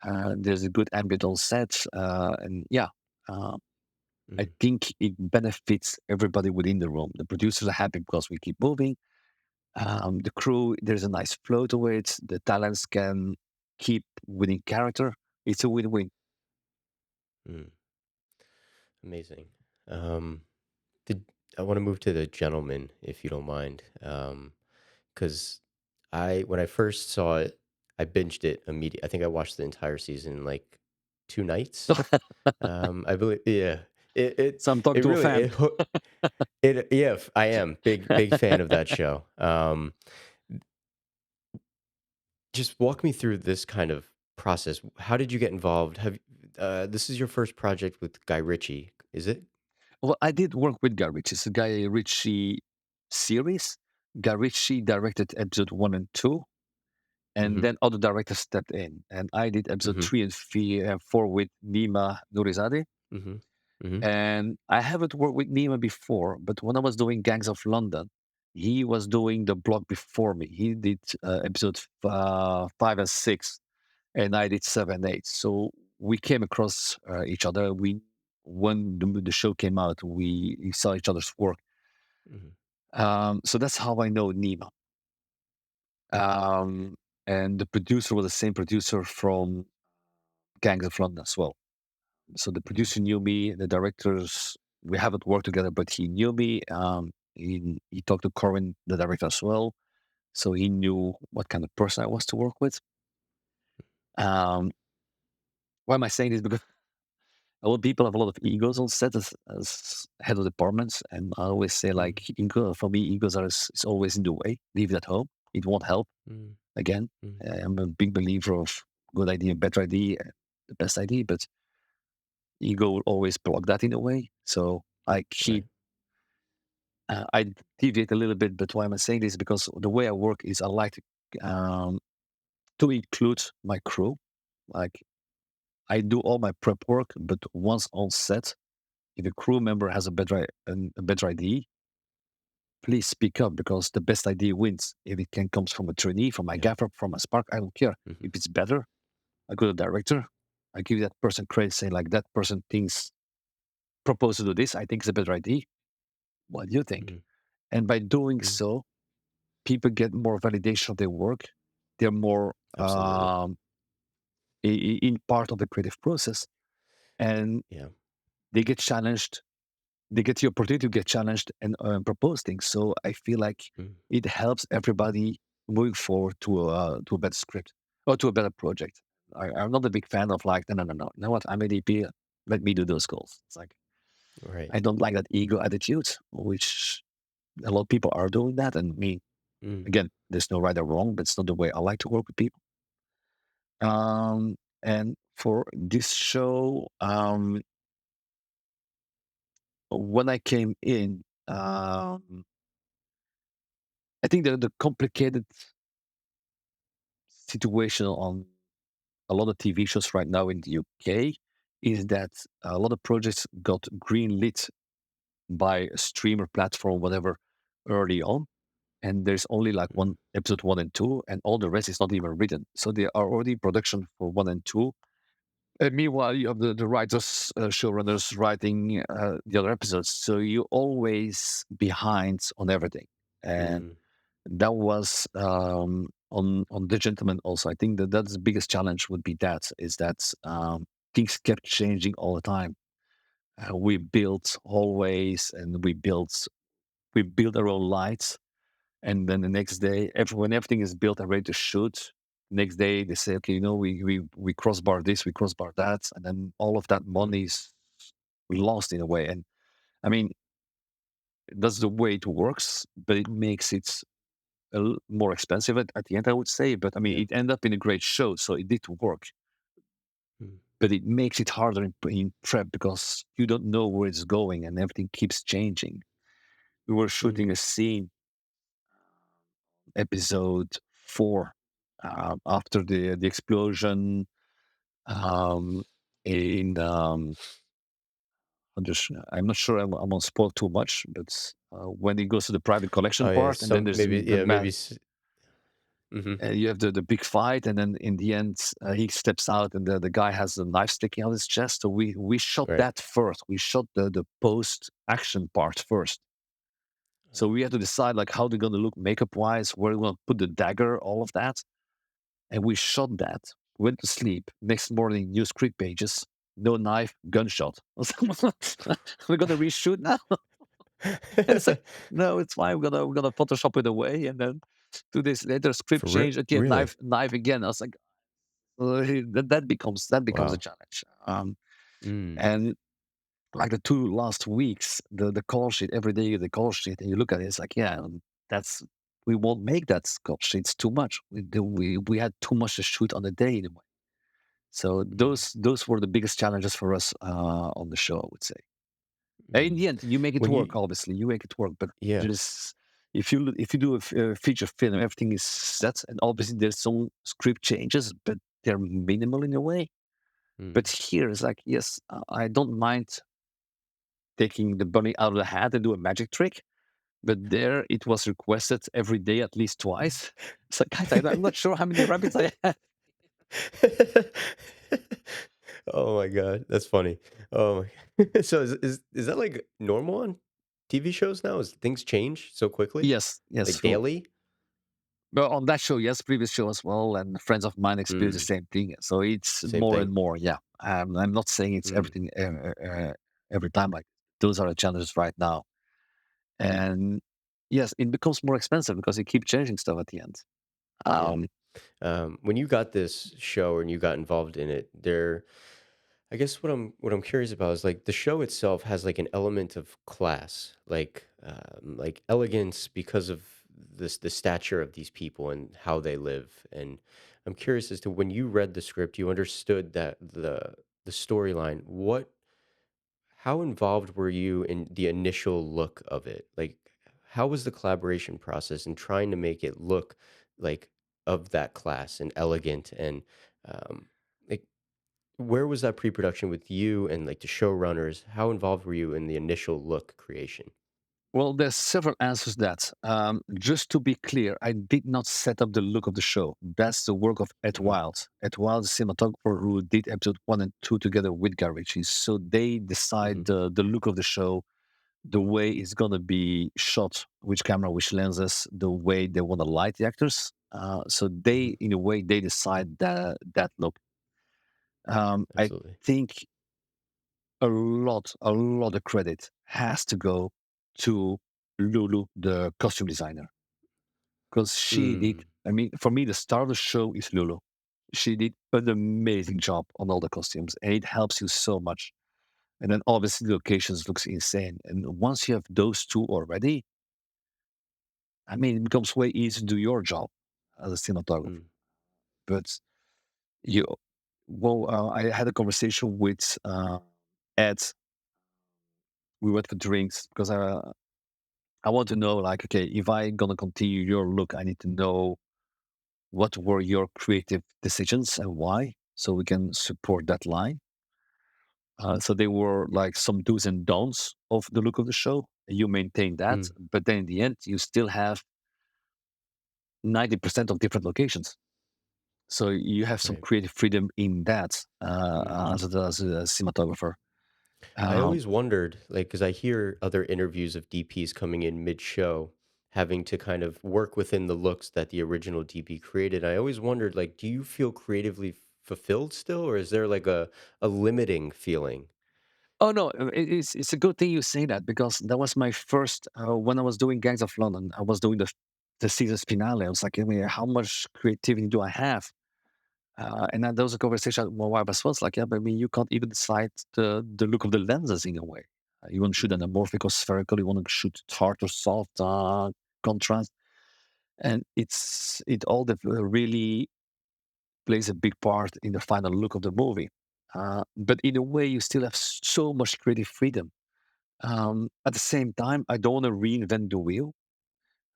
S1: There's a good ambient on set, and yeah, uh, I
S2: mm,
S1: think it benefits everybody within the room. The producers are happy because we keep moving. The crew, there's a nice flow to it. The talents can keep within character. It's a win-win.
S2: mm. Amazing. Um, did I want to move to the gentleman, if you don't mind? Because I when I first saw it, I binged it immediately. I think I watched the entire season in like 2 nights. I believe, yeah. It it
S1: So I'm talking
S2: it
S1: to a
S2: really
S1: fan.
S2: yeah, I am big fan of that show. Just walk me through this kind of process. How did you get involved? This is your first project with Guy Ritchie, is it?
S1: Well, I did work with Guy Ritchie. It's a Guy Ritchie series. Guy Ritchie directed episode one and two, and
S2: Mhm.
S1: then other directors stepped in. And I did episode
S2: Mhm.
S1: three and four with Nima Nourizadeh.
S2: Mhm. Mhm.
S1: And I haven't worked with Nima before, but when I was doing Gangs of London, he was doing the block before me. He did episodes five and six, and I did seven and eight. So we came across each other. When the show came out, we saw each other's work.
S2: Mhm.
S1: So that's how I know Nima. Um, and the producer was the same producer from Gangs of London as well. So the
S2: Mhm.
S1: producer knew me, the directors, we haven't worked together, but he knew me. He talked to Corin, the director, as well. So he knew what kind of person I was to work with. Um, why am I saying this? Because a lot of people have a lot of egos on set as head of departments. And I always say,
S2: Mm.
S1: like, for me, egos is always in the way. Leave it at home. It won't help.
S2: Mm.
S1: Again,
S2: Mm.
S1: I'm a big believer of good idea, better idea, the best idea, but ego will always block that in a way. So
S2: Right.
S1: I deviate a little bit, but why am I saying this? Because the way I work is I like to include my crew. Like, I do all my prep work, but once on set, if a crew member has a better idea, please speak up because the best idea wins. If it can comes from a trainee, from my
S2: Yeah.
S1: gaffer, from a spark, I don't care.
S2: Mhm.
S1: If it's better, I go to the director. I give that person credit, saying like that person thinks propose to do this. I think it's a better idea. What do you think?
S2: Mhm.
S1: And by doing
S2: Mhm.
S1: so, people get more validation of their work. They're more
S2: Absolutely.
S1: in part of the creative process, and
S2: Yeah.
S1: they get challenged. They get the opportunity to get challenged and propose things. So I feel like
S2: Mm.
S1: it helps everybody moving forward to a better script or to a better project. I'm not a big fan of like no no no no. You know what? I'm an EP. Let me do those goals. It's like
S2: Right.
S1: I don't like that ego attitude, which a lot of people are doing that. And me
S2: Mm.
S1: again, there's no right or wrong, but it's not the way I like to work with people. And for this show, when I came in, I think the complicated situation on a lot of TV shows right now in the UK is that a lot of projects got greenlit by a streamer platform, whatever, early on. And there's only like
S2: Mm.
S1: one episode one and two, and all the rest is not even written. So they are already in production for one and two. And meanwhile, you have the writers, showrunners writing the other episodes. So you're always behind on everything. And
S2: Mm.
S1: that was on the gentleman also. I think that that's the biggest challenge would be that is that things kept changing all the time. We built hallways and we built our own lights, and then the next day, when everything is built and ready to shoot, next day they say, okay, we crossbar this, we crossbar that, and then all of that
S2: Mm.
S1: money is lost in a way. And I mean, that's the way it works, but it makes it more expensive at the end, I would say. But I mean,
S2: Yeah.
S1: it ended up in a great show, so it did work.
S2: Mm.
S1: But it makes it harder in prep because you don't know where it's going and everything keeps changing. We were
S2: Mm.
S1: shooting a scene, episode four, after the explosion um, in. I'm not sure I'm gonna spoil too much, but when it goes to the private collection
S2: Oh, yeah.
S1: part, and then
S2: Some
S1: there's
S2: maybe
S1: the
S2: yeah, maybe
S1: man.
S2: s Mhm.
S1: You have the big fight, and then in the end, he steps out, and the guy has a knife sticking out his chest. So we shot
S2: Right.
S1: that first. We shot the post action part first. So we had to decide like how they're gonna look makeup wise, where we're gonna put the dagger, all of that, and we shot that. Went to sleep. Next morning, new script pages. No knife, gunshot. We're gonna reshoot now. And it's like, no, it's fine. We're gonna Photoshop it away, and then 2 days later, script
S2: For real?
S1: change again,
S2: Really?
S1: knife again. I was like, that becomes a
S2: Wow.
S1: challenge.
S2: Mm.
S1: And like the 2 last weeks, the call sheet every day, the call sheet, and you look at it, it's like, yeah, that's we won't make that call sheet. It's too much. We had too much to shoot on the day anyway. So
S2: Mm.
S1: those were the biggest challenges for us on the show, I would say. In
S2: Mm.
S1: the end, you make it
S2: When
S1: work.
S2: you
S1: Obviously, you make it work. But
S2: Yeah.
S1: just if you do a feature film, everything is set, and obviously there's some script changes, but they're minimal in a way. But
S2: Mm.
S1: here it's like, yes, I don't mind taking the bunny out of the hat and do a magic trick. But there, it was requested every day at least twice. It's like, guys, I'm not sure how many rabbits I have.
S2: Oh my god, that's funny. Oh my so is that, like, normal on TV shows now? Is things change so quickly?
S1: Yes, yes.
S2: Like,
S1: So,
S2: daily?
S1: well, on that show, yes, previous show as well, and friends of mine experience the
S2: Mm.
S1: same thing. So it's
S2: Same
S1: more and
S2: thing.
S1: more. Yeah, I'm not saying it's
S2: Mm.
S1: everything every time. Like those are the challenges right now, and yes, it becomes more expensive because you keep changing stuff at the end.
S2: Yeah.
S1: Um,
S2: When you got this show and you got involved in it, I guess what I'm curious about is like the show itself has like an element of class, like elegance because of the stature of these people and how they live. And I'm curious as to when you read the script, you understood that the storyline. How involved were you in the initial look of it? Like, how was the collaboration process in trying to make it look like of that class and elegant and um, like where was that pre-production with you and like the showrunners? How involved were you in the initial look creation?
S1: Well, there's several answers to that. Just to be clear, I did not set up the look of the show. That's the work of Ed
S2: Mhm,
S1: Wild. Ed Wild, the cinematographer who did episode 1 and 2 together with Guy Ritchie. So they decide
S2: mhm,
S1: the look of the show, the way it's gonna be shot, which camera, which lenses, the way they want to light the actors. So
S2: mhm,
S1: they, in a way, they decide that look. I
S2: absolutely.
S1: think a lot of credit has to go to Lulu, the costume designer, because she did.
S2: Mm,
S1: I mean, for me, the star of the show is Lulu. She did an amazing job on all the costumes, and it helps you so much. And then obviously the locations looks insane. And once you have those two already, I mean, it becomes way easier to do your job as a cinematographer.
S2: mm,
S1: But you, well, I had a conversation with Ed. We went for drinks because I want to know, like, okay, if I gonna continue your look, I need to know what were your creative decisions and why, so we can support that line. So they were like some do's and don'ts of the look of the show. You maintain that,
S2: mm,
S1: but then in the end, you still have 90% of different locations. So you have some
S2: right.
S1: creative freedom in that
S2: Mm.
S1: as a cinematographer.
S2: I
S1: Um,
S2: always wondered, like, because I hear other interviews of DPs coming in mid-show, having to kind of work within the looks that the original DP created. I always wondered, like, do you feel creatively fulfilled still, or is there like a limiting feeling?
S1: oh no, it's a good thing you say that because that was my first when I was doing Gangs of London. I was doing the season finale. I was like, I mean, how much creativity do I have? And then there was a conversation with my wife as well. It's like, yeah, but I mean, you can't even decide the look of the lenses in a way. You want to shoot
S2: Mm,
S1: anamorphic or spherical. You want to shoot hard or soft contrast, and it all really plays a big part in the final look of the movie. But in a way, you still have so much creative freedom. At the same time, I don't want to reinvent the wheel.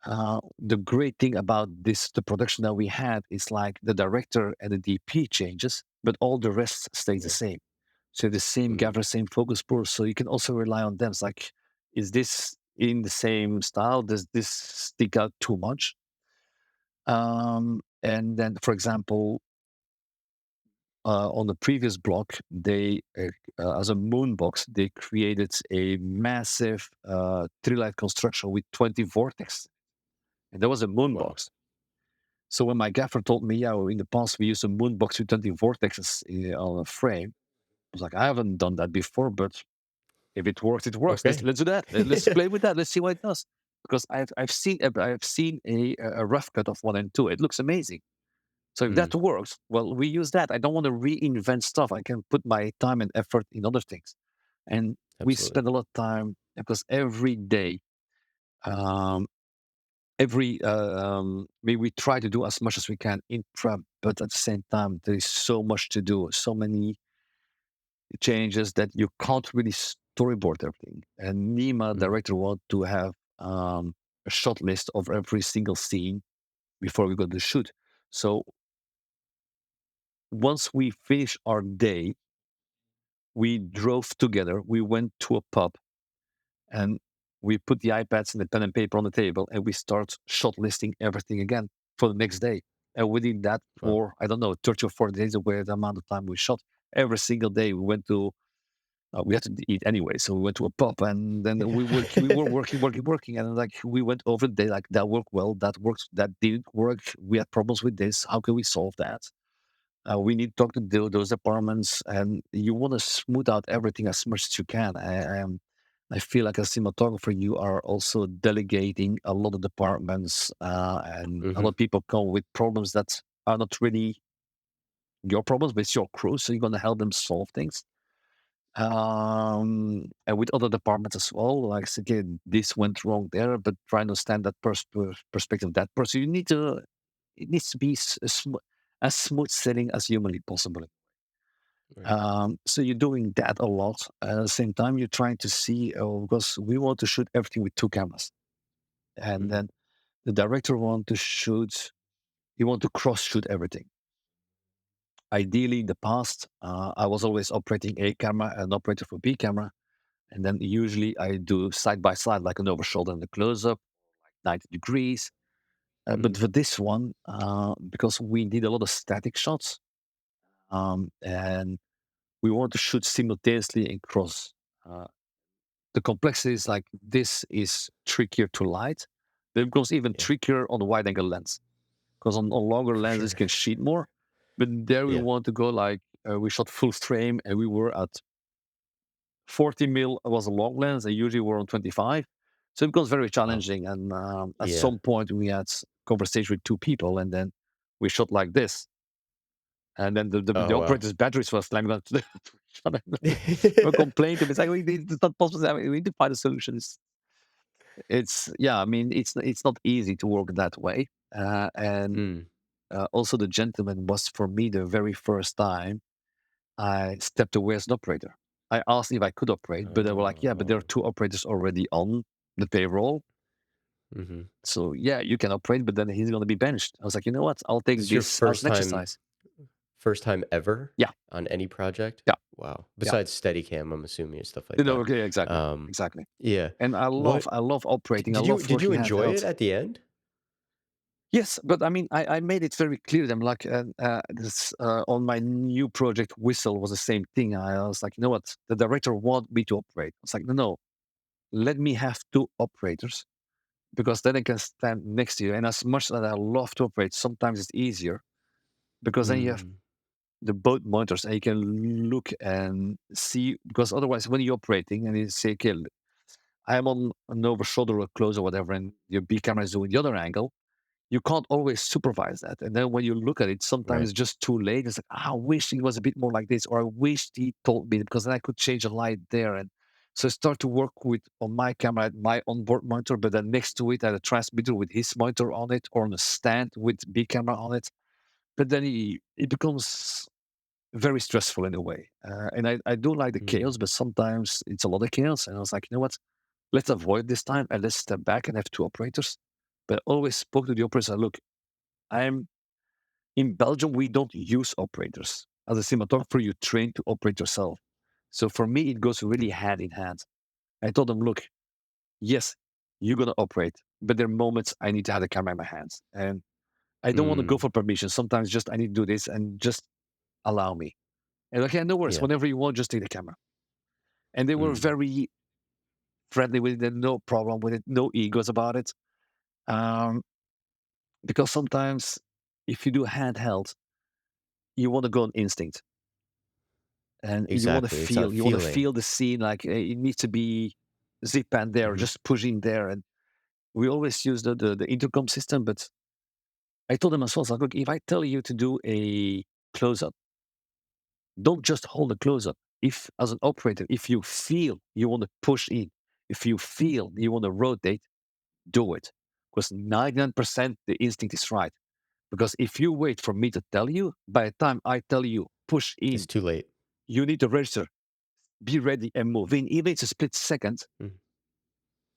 S1: The great thing about the production that we had, is like the director and the DP changes, but all the rest stays the
S2: right.
S1: same. So the same
S2: Mm,
S1: gaffer, same focus pull. So you can also rely on them. It's like, is this in the same style? Does this stick out too much? And then, for example, on the previous block, they, as a moon box, they created a massive tree light construction with 20 vortex. And that was a moon
S2: wow.
S1: box. So when my gaffer told me, yeah, in the past we used a moon box with 20 vortexes on a frame, I was like, I haven't done that before, but if it works, it works. Let's
S2: Okay.
S1: let's do that. Let's play with that. Let's see what it does. Because I've seen a rough cut of 1 and 2. It looks amazing. So if that
S2: Mm,
S1: works, well, we use that. I don't want to reinvent stuff. I can put my time and effort in other things. And we
S2: absolutely.
S1: spend a lot of time because every day, um, we try to do as much as we can in prep, but at the same time, there is so much to do, so many changes that you can't really storyboard everything. And Nima,
S2: Mm,
S1: director, want to have a shot list of every single scene before we go to shoot. So once we finish our day, we drove together. We went to a pub and we put the iPads and the pen and paper on the table and we start shot listing everything again for the next day. And we did that
S2: wow.
S1: for, I don't know, 30 or 40 days away the amount of time we shot. Every single day we went to, we had to eat anyway. So we went to a pub and then we were working. And like we went over the day, like that worked well, that worked, that didn't work. We had problems with this. How can we solve that? We need to talk to those departments, and you want to smooth out everything as much as you can. I feel like as cinematographer, you are also delegating a lot of departments, and a lot
S2: Mhm,
S1: of people come with problems that are not really your problems, but it's your crew. So you're going to help them solve things. And with other departments as well, like again, this went wrong there, but try to understand that perspective of that person. It needs to be as smooth sailing as humanly possible.
S2: right.
S1: So you're doing that a lot. At the same time, you're trying to see, because we want to shoot everything with two cameras. And
S2: Mhm,
S1: then the director want to shoot, he want to cross shoot everything. Ideally, in the past, I was always operating A camera and operator for B camera. And then usually I do side by side, like an over shoulder and a close up, like 90 degrees. But
S2: Mhm.
S1: for this one, because we did a lot of static shots, and we want to shoot simultaneously and cross. Uh, the complexity is like this is trickier to light, but it becomes even
S2: Yeah,
S1: trickier on the wide angle lens because on longer
S2: for
S1: lenses
S2: sure.
S1: can sheet more. But there we
S2: Yeah.
S1: want to go like we shot full frame and we were at 40 mil was a long lens. I usually were on 25. So it becomes very
S2: Wow.
S1: challenging. And at
S2: Yeah.
S1: some point, we had conversation with two people, and then we shot like this. And then the
S2: Oh, wow.
S1: operator's batteries were slamming down. We complained to him. It's like, it's not possible. I mean, we need to find a solution. Yeah, I mean, it's not easy to work that way. And
S2: Mm.
S1: also, the gentleman was for me the very first time I stepped away as an operator. I asked if I could operate, but they were like, "Yeah, but there are
S2: Oh.
S1: two operators already on the payroll.
S2: Mhm.
S1: So yeah, you can operate, but then he's going to be benched." I was like, "You know what? I'll
S2: This
S1: take
S2: is your
S1: this as an exercise."
S2: first time ever
S1: Yeah,
S2: on any project?
S1: yeah,
S2: Wow.
S1: yeah.
S2: Besides Steadicam, I'm assuming, and stuff like
S1: You know,
S2: that.
S1: okay, exactly,
S2: Um,
S1: exactly.
S2: yeah.
S1: And
S2: What
S1: I love operating. I love
S2: did you
S1: working
S2: enjoy it
S1: handheld.
S2: at the end?
S1: Yes, but I mean, I made it very clear to them. Like this on my new project, Whistle was the same thing. I was like, you know what? The director want me to operate. It's like, no, no, let me have two operators because then I can stand next to you. And as much as I love to operate, sometimes it's easier because then you have
S2: Mm.
S1: the both monitors and you can look and see. Because otherwise, when you're operating and you say, okay, I'm on an over shoulder or close or whatever, and your B camera is doing the other angle, you can't always supervise that. And then when you look at it, sometimes
S2: Right.
S1: it's just too late. It's like, I wish it was a bit more like this, or I wish he told me because then I could change a light there. And so I start to work with on my camera, at my onboard monitor, but then next to it, I had a transmitter with his monitor on it, or on a stand with B camera on it. But then it becomes very stressful in a way. And I do like the
S2: Mm.
S1: chaos, but sometimes it's a lot of chaos. And I was like, you know what? Let's avoid this time and let's step back and have two operators. But I always spoke to the operator. Look, I'm in Belgium. We don't use operators. As a cinematographer, you train to operate yourself. So for me, it goes really
S2: Yeah.
S1: hand in hand. I told them, look, yes, you're gonna operate, but there are moments I need to have the camera in my hands, and I don't want to go
S2: Mm.
S1: for permission. Sometimes just I need to do this and just allow me. And okay, no worries.
S2: Yeah.
S1: Whenever you want, just take the camera. And they were
S2: Mm.
S1: very friendly with it, no problem with it, no egos about it. Um, because sometimes if you do handheld, you want to go on instinct and
S2: Exactly. It's a
S1: you want to
S2: feeling.
S1: feel the scene like it needs to be zip and there,
S2: Mhm.
S1: just pushing there. And we always use the intercom system, but I told them as well, so look, if I tell you to do a close up, don't just hold a close up. If as an operator, if you feel you want to push in, if you feel you want to rotate, do it. Because 99% the instinct is right. Because if you wait for me to tell you, by the time I tell you push
S2: It's
S1: in,
S2: too late.
S1: you need to register, be ready and move in. Even if it's a split second,
S2: Mm.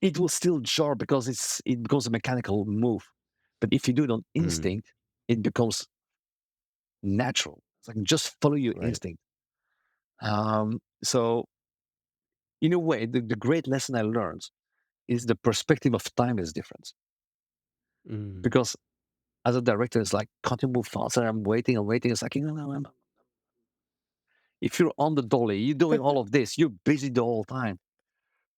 S1: it will still jar because it becomes a mechanical move. But if you do it on
S2: Mm.
S1: instinct, it becomes natural. It's like just follow your
S2: Right.
S1: instinct. So in a way, the great lesson I learned is the perspective of time is different.
S2: Mm.
S1: Because as a director, it's like, can't you move faster? I'm waiting, I'm waiting. It's like, no, no, no. If you're on the dolly, you're doing all of this, you're busy the whole time.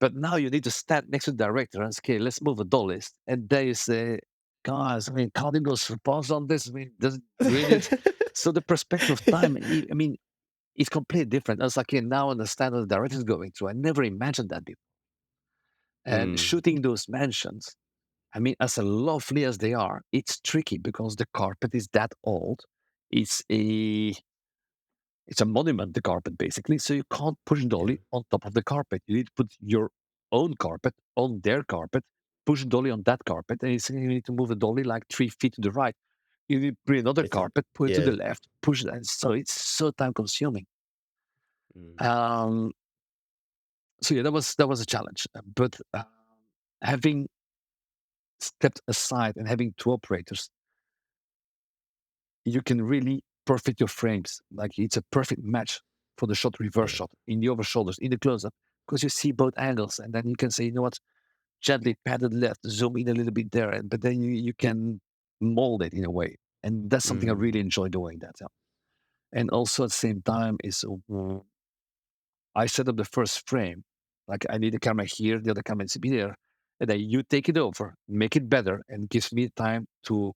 S1: But now you need to stand next to the director and say, okay, let's move a dollies. And they say, guys, I mean, can't you go pause on this? I mean, does it really need... So the perspective of time, I mean, it's completely different. I was like, okay, now I understand what the director is going through. I never imagined that before. And
S2: Mm.
S1: shooting those mansions, I mean, as lovely as they are, it's tricky because the carpet is that old. It's a it's a monument, the carpet basically. So you can't push
S2: Yeah.
S1: dolly on top of the carpet. You need to put your own carpet on their carpet, push dolly on that carpet, and you need to move the dolly like 3 feet to the right. You need to put another
S2: It's a
S1: carpet, put it to the
S2: yeah.
S1: left, push it, and so it's so time consuming.
S2: Mm.
S1: Um, so yeah, that was a challenge. But having stepped aside and having two operators, you can really perfect your frames. Like it's a perfect match for the shot, reverse
S2: Yeah.
S1: shot, in the over shoulders, in the close up. because you see both angles, and then you can say, you know what, gently pat it left, zoom in a little bit there, and but then you can mold it in a way, and that's something I
S2: Mm,
S1: really enjoy doing. That, yeah. And also at the same time is I set up the first frame. Like I need a camera here, the other camera needs to be there, and then you take it over, make it better, and gives me time to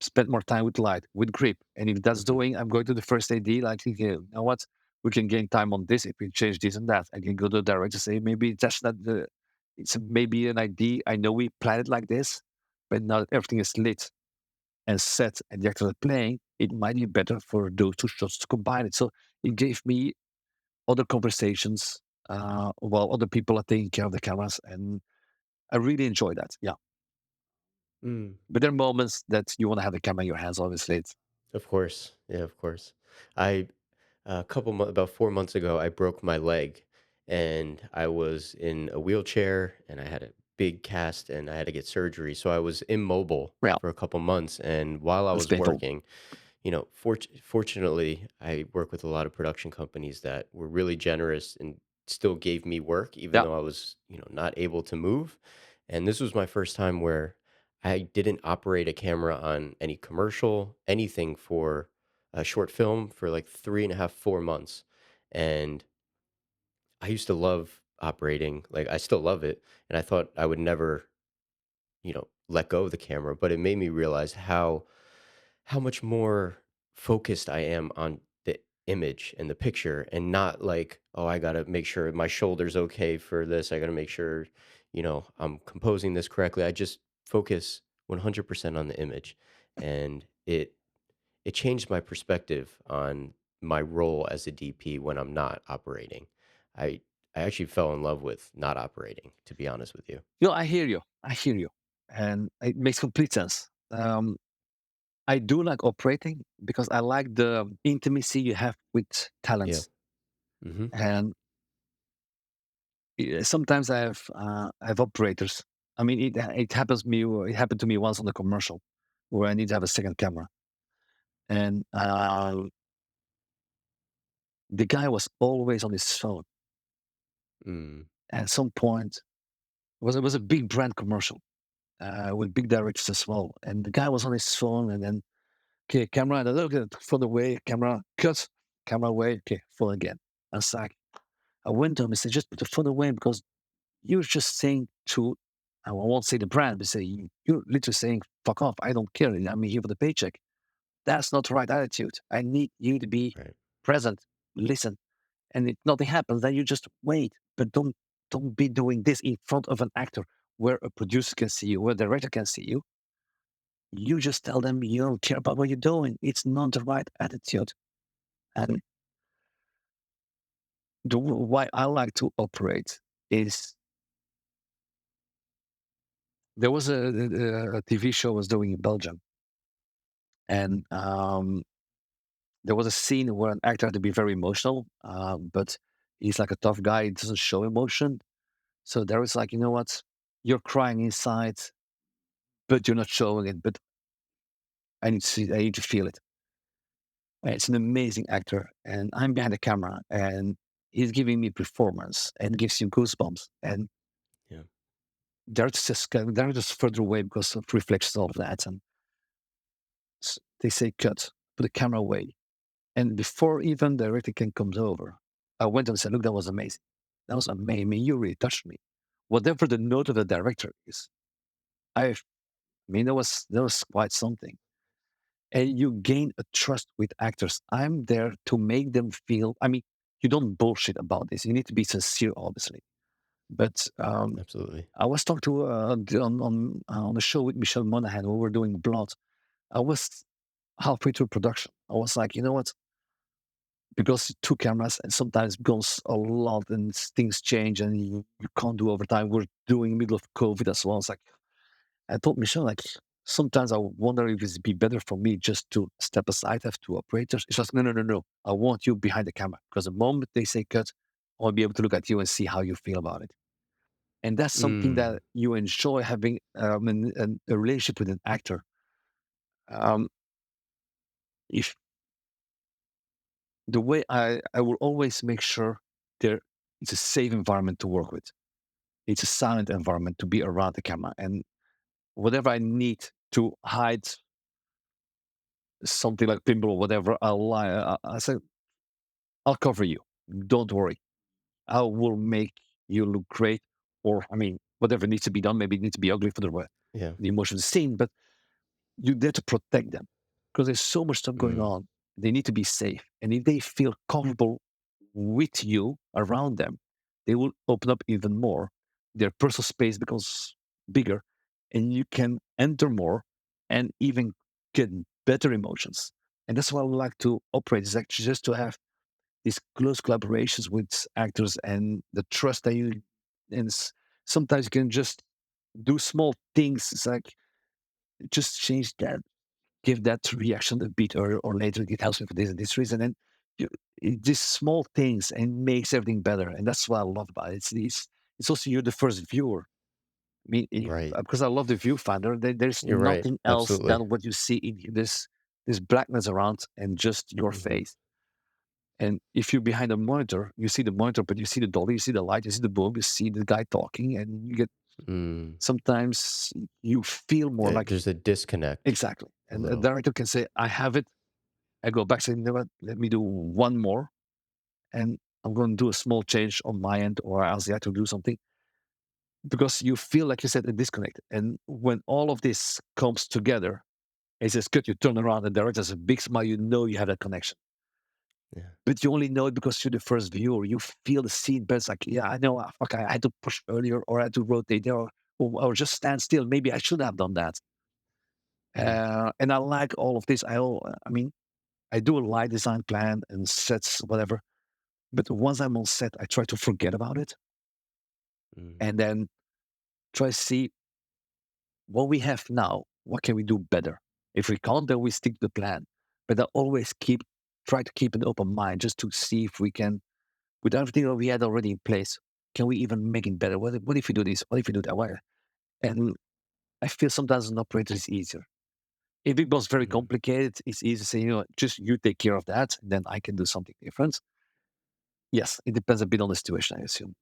S1: spend more time with light, with grip. And if that's
S2: mhm,
S1: doing, I'm going to the first AD, like, okay, you know what? We can gain time on this if we change this and that. I can go to the director, say, maybe that's not the, it's maybe an idea. I know we planned it like this, but now that everything is lit and set and the actors are playing, it might be better for those two shots to combine it. So it gave me other conversations while other people are taking care of the cameras. And I really enjoy that. Yeah.
S2: mm.
S1: But there are moments that you want to have the camera in your hands, obviously.
S2: Of course. Yeah, of course. I a couple about 4 months ago, I broke my leg, and I was in a wheelchair, and I had a big cast, and I had to get surgery, so I was immobile
S1: Well,
S2: for a couple months, and while I
S1: that's
S2: was
S1: painful.
S2: working, fortunately, I work with a lot of production companies that were really generous and still gave me work even
S1: Yeah.
S2: though I was, not able to move. And this was my first time where I didn't operate a camera on any commercial, anything for a short film for like 3.5, 4 months. And I used to love operating, like I still love it. And I thought I would never, let go of the camera, but it made me realize how much more focused I am on the image and the picture and not like, oh, I got to make sure my shoulder's okay for this. I got to make sure, I'm composing this correctly. I just focus 100% on the image. And it changed my perspective on my role as a DP when I'm not operating. I I actually fell in love with not operating, to be honest with you.
S1: You know, I hear you. I hear you. And it makes complete sense. I do like operating because I like the intimacy you have with
S2: Yeah.
S1: talents.
S2: Mhm.
S1: And sometimes I have operators. I mean, it happens me. It happened to me once on the commercial, where I need to have a second camera, and the guy was always on his phone.
S2: Mm.
S1: At some point, it was a big brand commercial with big directors as well, and the guy was on his phone, and then okay, camera, and I look at phone away, camera, cut, camera away, okay, phone again. And it's like, I went to him and said, just put the phone away because you're just saying to, I won't say the brand, but say, you're literally saying, fuck off, I don't care, I'm here for the paycheck. That's not the right attitude. I need you to be
S2: Right.
S1: present, listen. And if nothing happens, then you just wait. But don't be doing this in front of an actor where a producer can see you, where a director can see you. You just tell them you don't care about what you're doing. It's not the right attitude. And why I like to operate is there was a TV show I was doing in Belgium, and there was a scene where an actor had to be very emotional, but he's like a tough guy. He doesn't show emotion, so there was like, you know what, you're crying inside, but you're not showing it. But I need to feel it. And it's an amazing actor, and I'm behind the camera, and he's giving me performance, and gives you goosebumps. And
S2: Yeah.
S1: they're just further away because of reflections of that, and they say cut, put the camera away. And before even the director can come over, I went and said, look, that was amazing. That was amazing. I mean, you really touched me. Whatever the note of the director is, I mean, that was quite something. And you gain a trust with actors. I'm there to make them feel. I mean, you don't bullshit about this. You need to be sincere, obviously. But
S2: Absolutely.
S1: I was talking to on the show with Michelle Monaghan when we were doing Blood. I was halfway through production. I was like, you know what? Because two cameras and sometimes goes a lot and things change and you can't do overtime. We're doing middle of COVID as well. It's like I told Michelle, like sometimes I wonder if it'd be better for me just to step aside, have two operators. It's just no. I want you behind the camera because the moment they say cut, I'll be able to look at you and see how you feel about it. And that's something
S2: Mm.
S1: that you enjoy having a relationship with an actor. Um, if the way I will always make sure they're it's a safe environment to work with. It's a silent environment to be around the camera. And whatever I need to hide something like pimple or whatever, I'll lie. I say, I'll cover you. Don't worry. I will make you look great. Or, I mean, whatever needs to be done. Maybe it needs to be ugly for
S2: Yeah.
S1: the emotion of the scene, but you there to protect them because there's so much stuff going
S2: Mm.
S1: on. They need to be safe. And if they feel comfortable with you around them, they will open up even more. Their personal space becomes bigger and you can enter more and even get better emotions. And that's why I would like to operate is actually just to have these close collaborations with actors and the trust that you and sometimes you can just do small things. It's like just change that give that reaction a bit or later it helps me for this and this reason. And you, these small things and makes everything better. And that's what I love about it. It's also you're the first viewer. I mean,
S2: Right.
S1: because I love the viewfinder, there's
S2: You're right.
S1: nothing else
S2: Absolutely.
S1: than what you see in this blackness around and just your
S2: Mhm.
S1: face. And if you're behind a monitor, you see the monitor, but you see the dolly, you see the light, you see the boom, you see the guy talking, and you get
S2: Mm.
S1: sometimes you feel more like
S2: There's a disconnect
S1: exactly.
S2: a
S1: And the
S2: little.
S1: director can say, I have it. I go back, say, you know what, let me do one more, and I'm going to do a small change on my end, or I'll say I have to do something because you feel, like you said, a disconnect. And when all of this comes together, it says, good, you turn around and there is a big smile, you know you have that connection.
S2: Yeah.
S1: But you only know it because you're the first viewer. You feel the scene, but it's like, yeah, I know, fuck, I had to push earlier, or I had to rotate there, or just stand still. Maybe I should have done that.
S2: Mm.
S1: And I like all of this. I mean, I do a light design plan and sets, whatever. But once I'm on set, I try to forget about it
S2: Mm.
S1: and then try to see what we have now. What can we do better? If we can't, then we stick to the plan. But I always try to keep an open mind just to see if we can, with everything that we had already in place, can we even make it better? What if we do this? What if we do that? And I feel sometimes an operator is easier. If it was very
S2: Mm.
S1: complicated, it's easy to say, just you take care of that, then I can do something different. Yes, it depends a bit on the situation, I assume.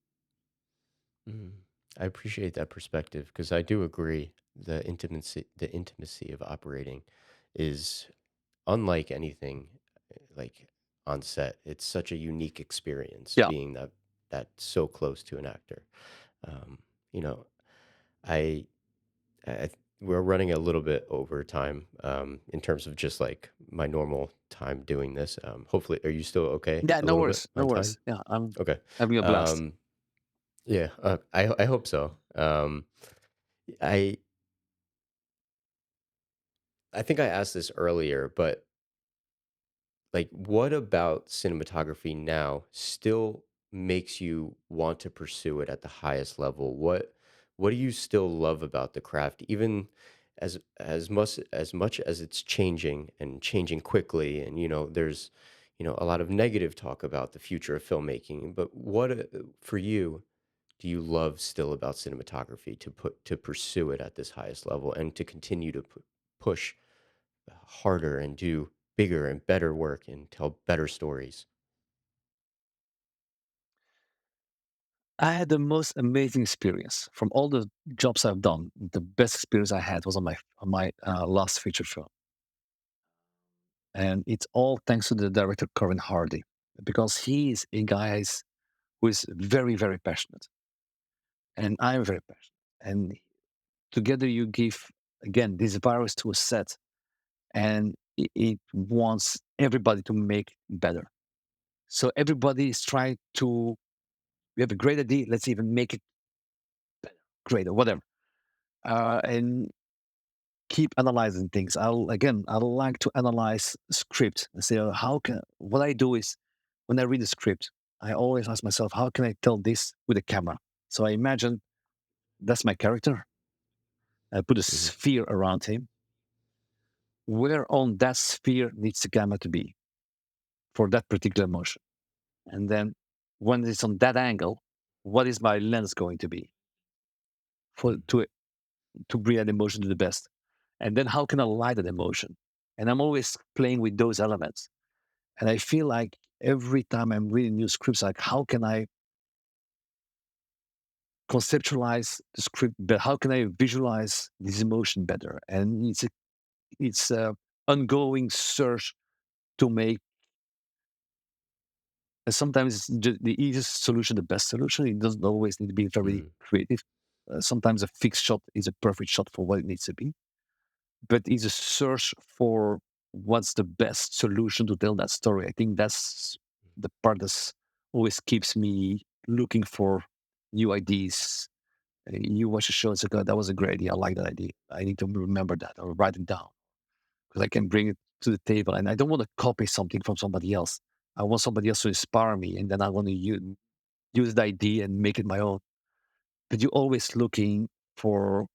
S2: Mm. I appreciate that perspective because I do agree the intimacy of operating is unlike anything like on set. It's such a unique experience
S1: Yeah.
S2: being that so close to an actor. Um, you know, I, I we're running a little bit over time in terms of just like my normal time doing this. Hopefully, are you still okay
S1: Yeah,
S2: a
S1: no
S2: little bit
S1: worries. No
S2: on time?
S1: worries. Yeah, I'm
S2: Okay.
S1: having a blast.
S2: Um, yeah, I hope so. I I think I asked this earlier, but like, what about cinematography now still makes you want to pursue it at the highest level? What do you still love about the craft, even as much as it's changing and changing quickly, and there's a lot of negative talk about the future of filmmaking. But what for you do you love still about cinematography to pursue it at this highest level and to continue to push harder and do bigger and better work and tell better stories.
S1: I had the most amazing experience from all the jobs I've done. The best experience I had was on my last feature film, and it's all thanks to the director Corin Hardy, because he is a guy who is very very passionate, and I'm very passionate, and together you give again this virus to a set, and it wants everybody to make better. So everybody is trying to. We have a great idea. Let's even make it greater, whatever. And keep analyzing things. I like to analyze script and say, how can what I do is when I read the script, I always ask myself, how can I tell this with a camera? So I imagine that's my character. I put a
S2: Mhm,
S1: sphere around him. Where on that sphere needs the camera to be for that particular motion? And then when it's on that angle, what is my lens going to be for
S2: mhm,
S1: to bring that emotion to the best? And then how can I light that emotion? And I'm always playing with those elements. And I feel like every time I'm reading new scripts, like how can I conceptualize the script but how can I visualize this emotion better? And it's a ongoing search to make. And sometimes it's the easiest solution, the best solution. It doesn't always need to be very
S2: Mm,
S1: creative. Sometimes a fixed shot is a perfect shot for what it needs to be. But it's a search for what's the best solution to tell that story. I think that's the part that always keeps me looking for new ideas. You watch a show and say, "God, that was a great idea. I like that idea. I need to remember that or write it down because I can bring it to the table." And I don't want to copy something from somebody else. I want somebody else to inspire me, and then I want to use the idea and make it my own. But you're always looking for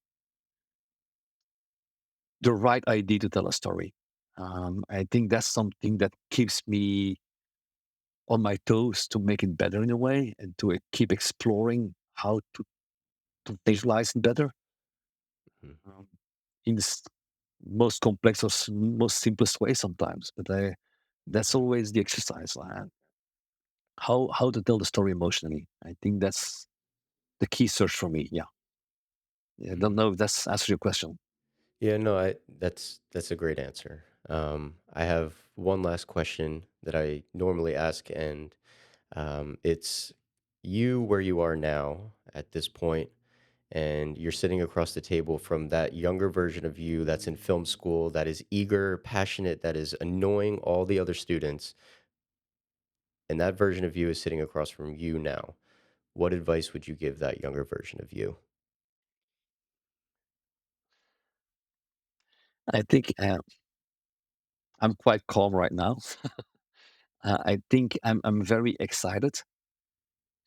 S1: the right idea to tell a story. I think that's something that keeps me on my toes to make it better in a way and to keep exploring how to visualize it better
S2: mm,
S1: um, in the most complex or most simplest way sometimes. But that's always the exercise. How to tell the story emotionally. I think that's the key search for me. Yeah. Yeah, I don't
S2: mm.
S1: know if that's answers your question.
S2: Yeah, no, that's a great answer. I have one last question that I normally ask, and it's you where you are now at this point, and you're sitting across the table from that younger version of you that's in film school, that is eager, passionate, that is annoying all the other students, and that version of you is sitting across from you now. What advice would you give that younger version of you?
S1: I think I'm quite calm right now. I think I'm very excited,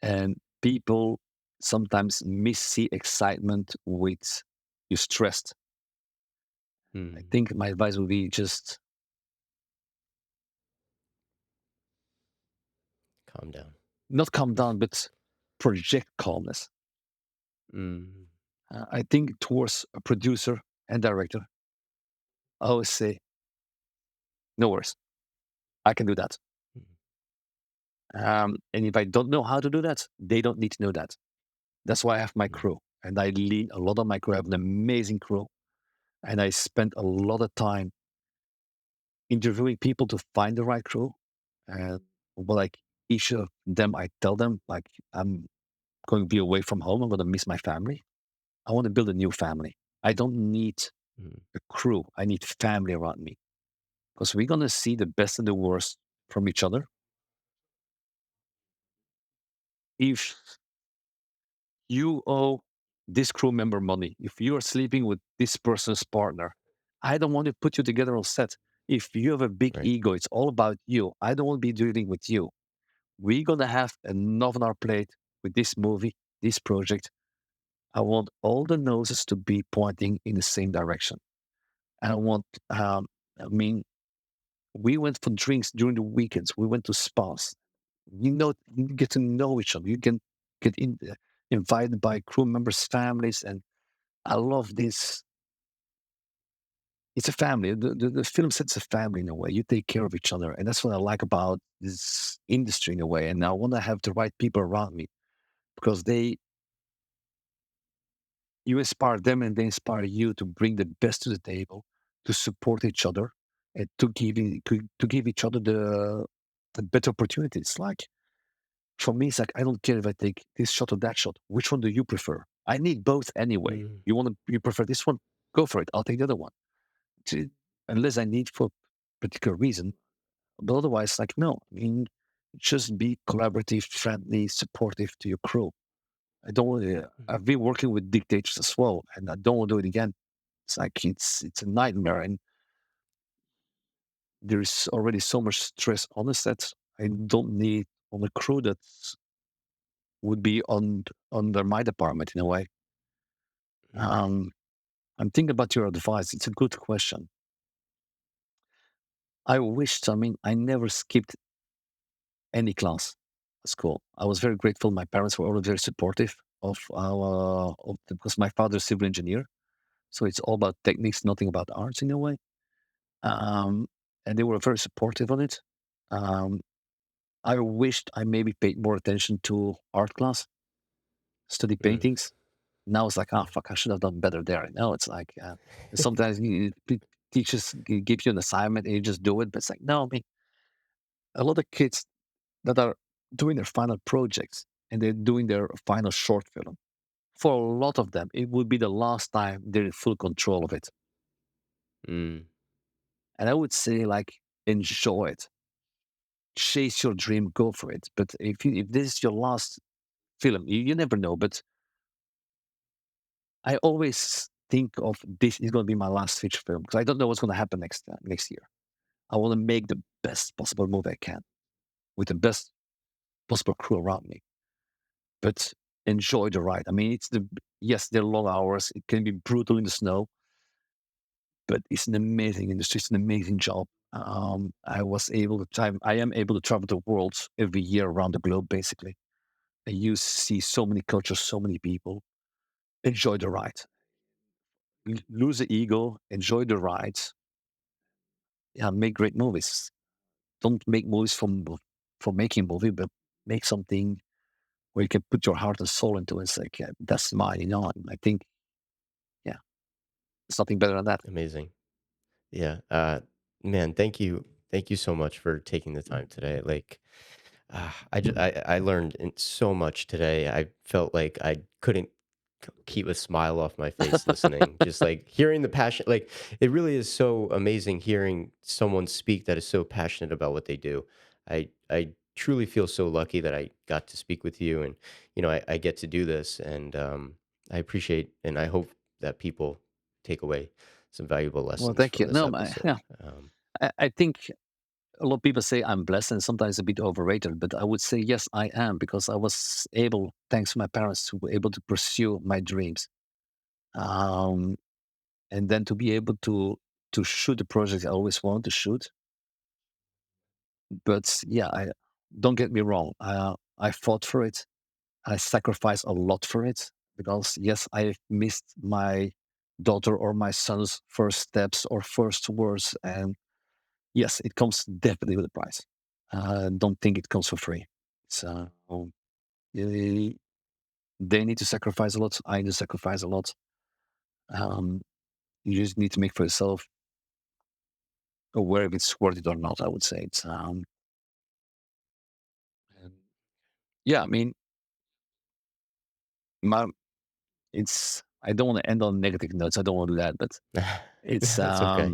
S1: and people sometimes miss the excitement with you stressed. I
S2: Hmm.
S1: think my advice would be just
S2: Calm down.
S1: not calm down, but project calmness.
S2: Mm,
S1: I think towards a producer and director, I always say, no worries, I can do that.
S2: mm,
S1: And if I don't know how to do that, they don't need to know that. That's why I have my
S2: mm,
S1: crew, and I lead a lot of my crew. I have an amazing crew, and I spend a lot of time interviewing people to find the right crew. And well, like each of them, I tell them like I'm going to be away from home. I'm going to miss my family. I want to build a new family. I don't need
S2: mm,
S1: a crew. I need family around me because we're going to see the best and the worst from each other. If you owe this crew member money, if you are sleeping with this person's partner, I don't want to put you together on set. If you have a big
S2: right.
S1: ego, it's all about you. I don't want to be dealing with you. We're going to have enough on our plate with this movie, this project. I want all the noses to be pointing in the same direction. And I want, I mean, we went for drinks during the weekends. We went to spas. You get to know each other. You can get invited by crew members' families. And I love this. It's a family. The film sets a family in a way. You take care of each other. And that's what I like about this industry in a way. And I want to have the right people around me because you inspire them and they inspire you to bring the best to the table, to support each other, and to give each other the better opportunities. Like for me, it's like I don't care if I take this shot or that shot. Which one do you prefer? I need both anyway.
S2: Mm,
S1: You prefer this one? Go for it. I'll take the other one. To- Unless I need for particular reason. But otherwise, like no. I mean, just be collaborative, friendly, supportive to your crew. I don't want to.
S2: mm,
S1: I've been working with dictators as well, and I don't want to do it again. It's like it's a nightmare, and there's already so much stress on the set. I don't need on the crew that would be under my department in a way.
S2: mm,
S1: Um, I'm thinking about your advice. It's a good question. I wished. I mean, I never skipped any class at school. I was very grateful. My parents were always very supportive because my father's a civil engineer, so it's all about techniques, nothing about arts in a way. Um, and they were very supportive on it. Um, I wished I maybe paid more attention to art class. study
S2: Mm.
S1: paintings. Now it's like, oh fuck, I should have done better there. No, it's like sometimes teachers give you an assignment and you just do it, but it's like no, I mean, a lot of kids that are doing their final projects and they're doing their final short film. For a lot of them, it would be the last time they're in full control of it.
S2: Mm.
S1: And I would say, like, enjoy it, chase your dream, go for it. But if this is your last film, you never know. But I always think of this is going to be my last feature film because I don't know what's going to happen next year. I want to make the best possible movie I can with the best possible crew around me. But enjoy the ride. I mean, yes, they're long hours. It can be brutal in the snow, but it's an amazing industry. It's an amazing job. I am able to travel the world every year around the globe, basically. And you see so many cultures, so many people. Enjoy the ride. Lose the ego. Enjoy the ride. Yeah, make great movies. Don't make movies for making a movie, but make something where you can put your heart and soul into it. It's like, yeah, that's mine, And I think, yeah, there's nothing better than that.
S2: Amazing. Yeah. Man, thank you so much for taking the time today. Like, I learned so much today. I felt like I couldn't keep a smile off my face listening. Just like hearing the passion, like it really is so amazing hearing someone speak that is so passionate about what they do. I truly feel so lucky that I got to speak with you, and I get to do this, and I appreciate and I hope that people take away some valuable
S1: Well,
S2: lessons
S1: thank
S2: from
S1: you.
S2: this
S1: No,
S2: episode.
S1: yeah, I think a lot of people say I'm blessed and sometimes a bit overrated, but I would say yes, I am because I was able, thanks to my parents, to be able to pursue my dreams, um, and then to be able to shoot the projects I always wanted to shoot. But yeah, I don't get me wrong. I fought for it. I sacrificed a lot for it because yes, I missed my daughter or my son's first steps or first words, and yes, it comes definitely with a price. Don't think it comes for free. So eh, they need to sacrifice a lot. I need to sacrifice a lot. Um, you just need to make for yourself aware if it's worth it or not. I would say it's um, yeah. I mean, my it's. I don't want to end on negative notes. I don't want to do that, but it's
S2: That's okay.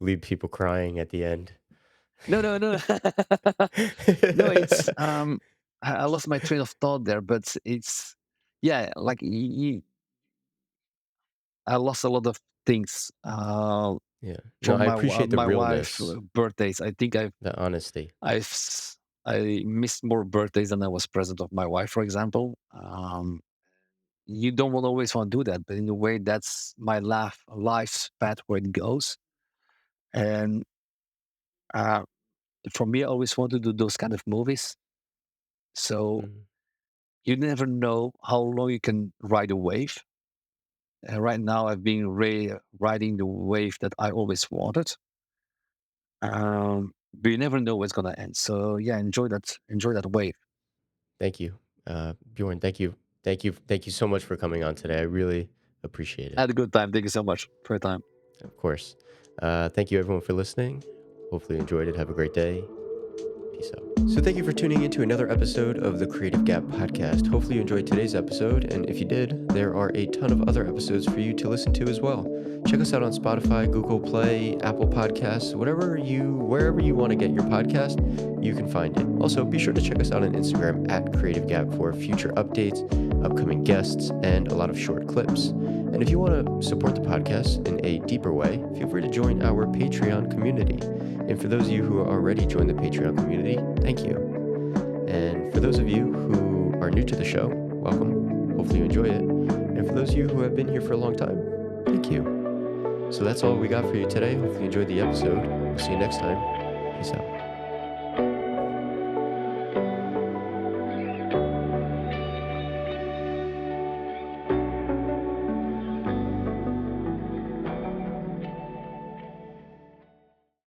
S2: Leave people crying at the end.
S1: no, no, no, no. It's I lost my train of thought there, but it's yeah. Like I lost a lot of things
S2: Yeah. No,
S1: from
S2: I appreciate the
S1: my wife
S2: realness,
S1: birthdays. I think
S2: the honesty.
S1: I missed more birthdays than I was present of my wife, for example. You don't want always want to do that, but in a way, that's my life's path where it goes. And uh, for me, I always want to do those kind of movies. So
S2: Mm.
S1: you never know how long you can ride a wave. And right now, I've been riding the wave that I always wanted. But you never know where it's gonna end. So yeah, enjoy that wave.
S2: Thank you. Bjorn, thank you. Thank you. Thank you so much for coming on today. I really appreciate
S1: I
S2: it.
S1: had a good time. Thank you so much for your time.
S2: Of course. Thank you everyone for listening. Hopefully you enjoyed it. Have a great day. Peace out. So, thank you for tuning in to another episode of the Creative Gap podcast. Hopefully, you enjoyed today's episode. And if you did, there are a ton of other episodes for you to listen to as well. Check us out on Spotify, Google Play, Apple Podcasts, wherever you want to get your podcast, you can find it. Also, be sure to check us out on Instagram at Creative Gap for future updates, upcoming guests, and a lot of short clips. And if you want to support the podcast in a deeper way, feel free to join our Patreon community. And for those of you who already joined the Patreon community, thank you. And for those of you who are new to the show, welcome. Hopefully you enjoy it. And for those of you who have been here for a long time, thank you. So that's all we got for you today. Hopefully you enjoyed the episode. We'll see you next time. Peace out.